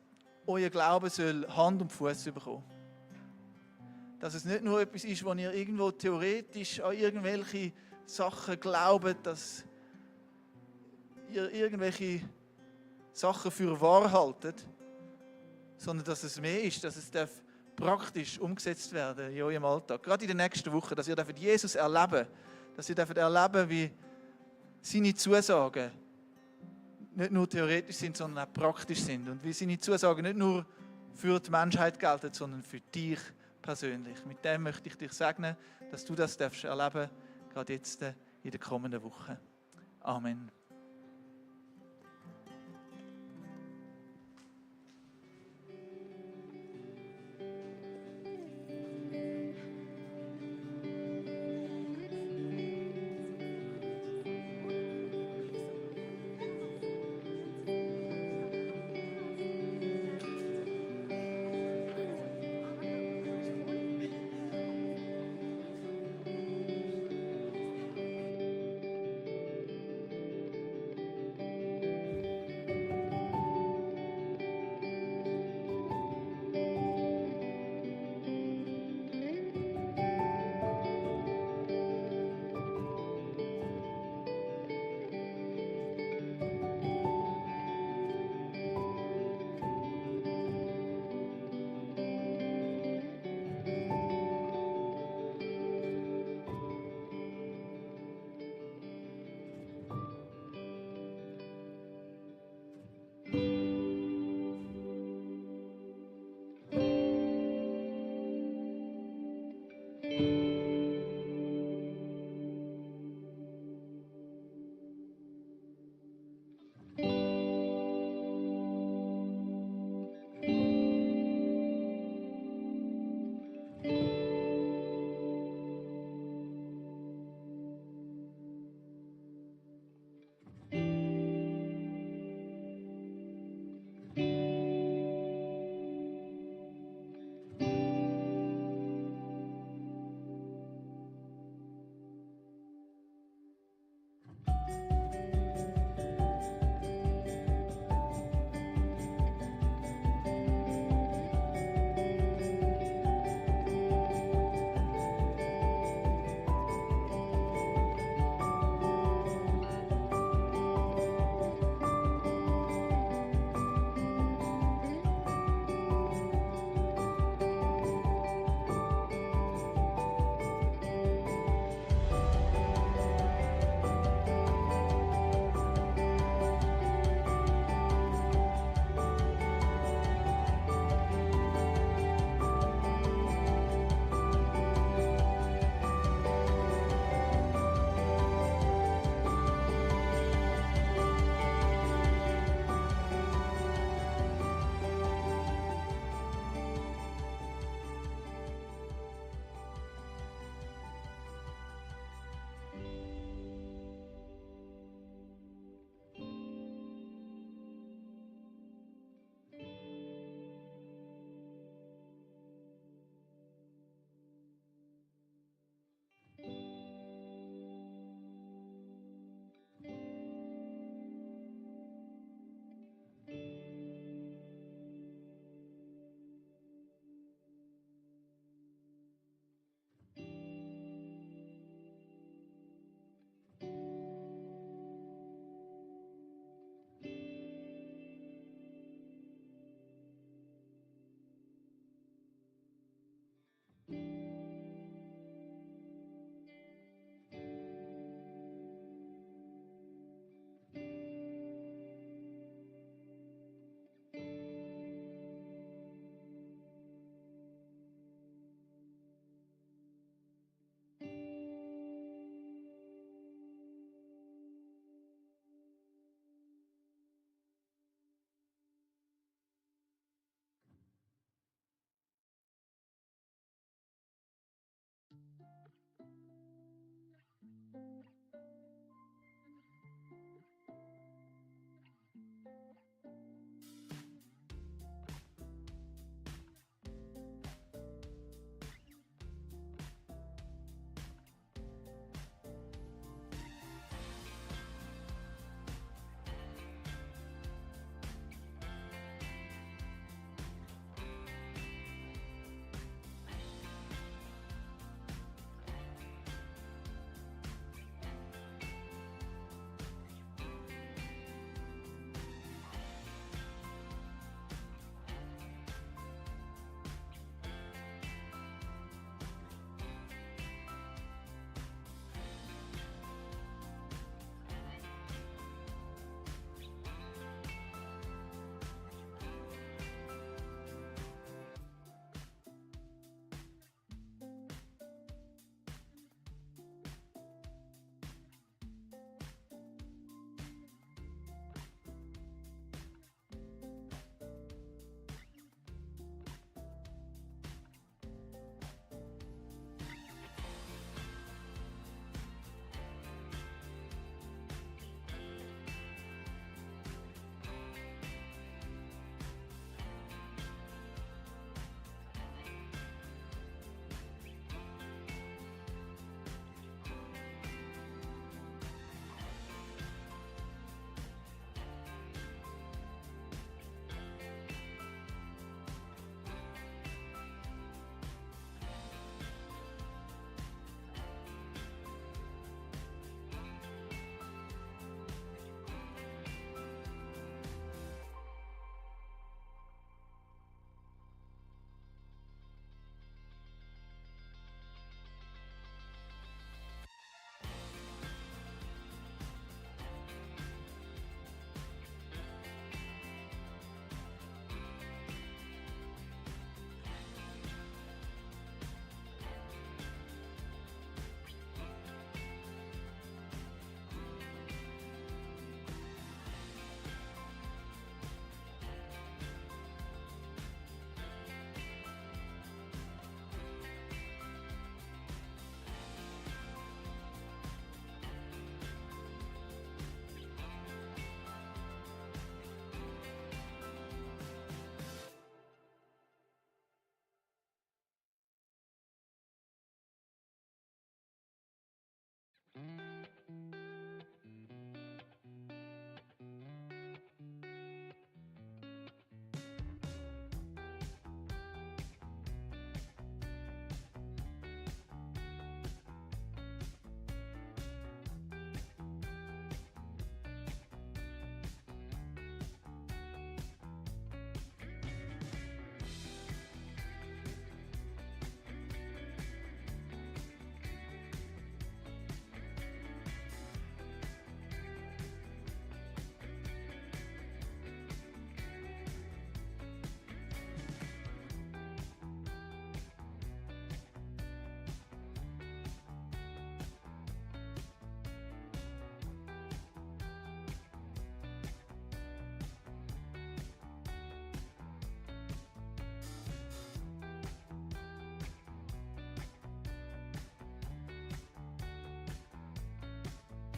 euer Glaube soll Hand und Fuß bekommen. Dass es nicht nur etwas ist, wo ihr irgendwo theoretisch an irgendwelche Sachen glaubt, dass ihr irgendwelche Sachen für wahr haltet, sondern dass es mehr ist, dass es praktisch umgesetzt werden in eurem Alltag. Gerade in der nächsten Woche, dass ihr Jesus erleben dürft. Dass ihr erleben, wie seine Zusagen nicht nur theoretisch sind, sondern auch praktisch sind. Und wie seine Zusagen nicht nur für die Menschheit gelten, sondern für dich persönlich. Mit dem möchte ich dich segnen, dass du das erleben darfst, gerade jetzt in der kommenden Woche. Amen.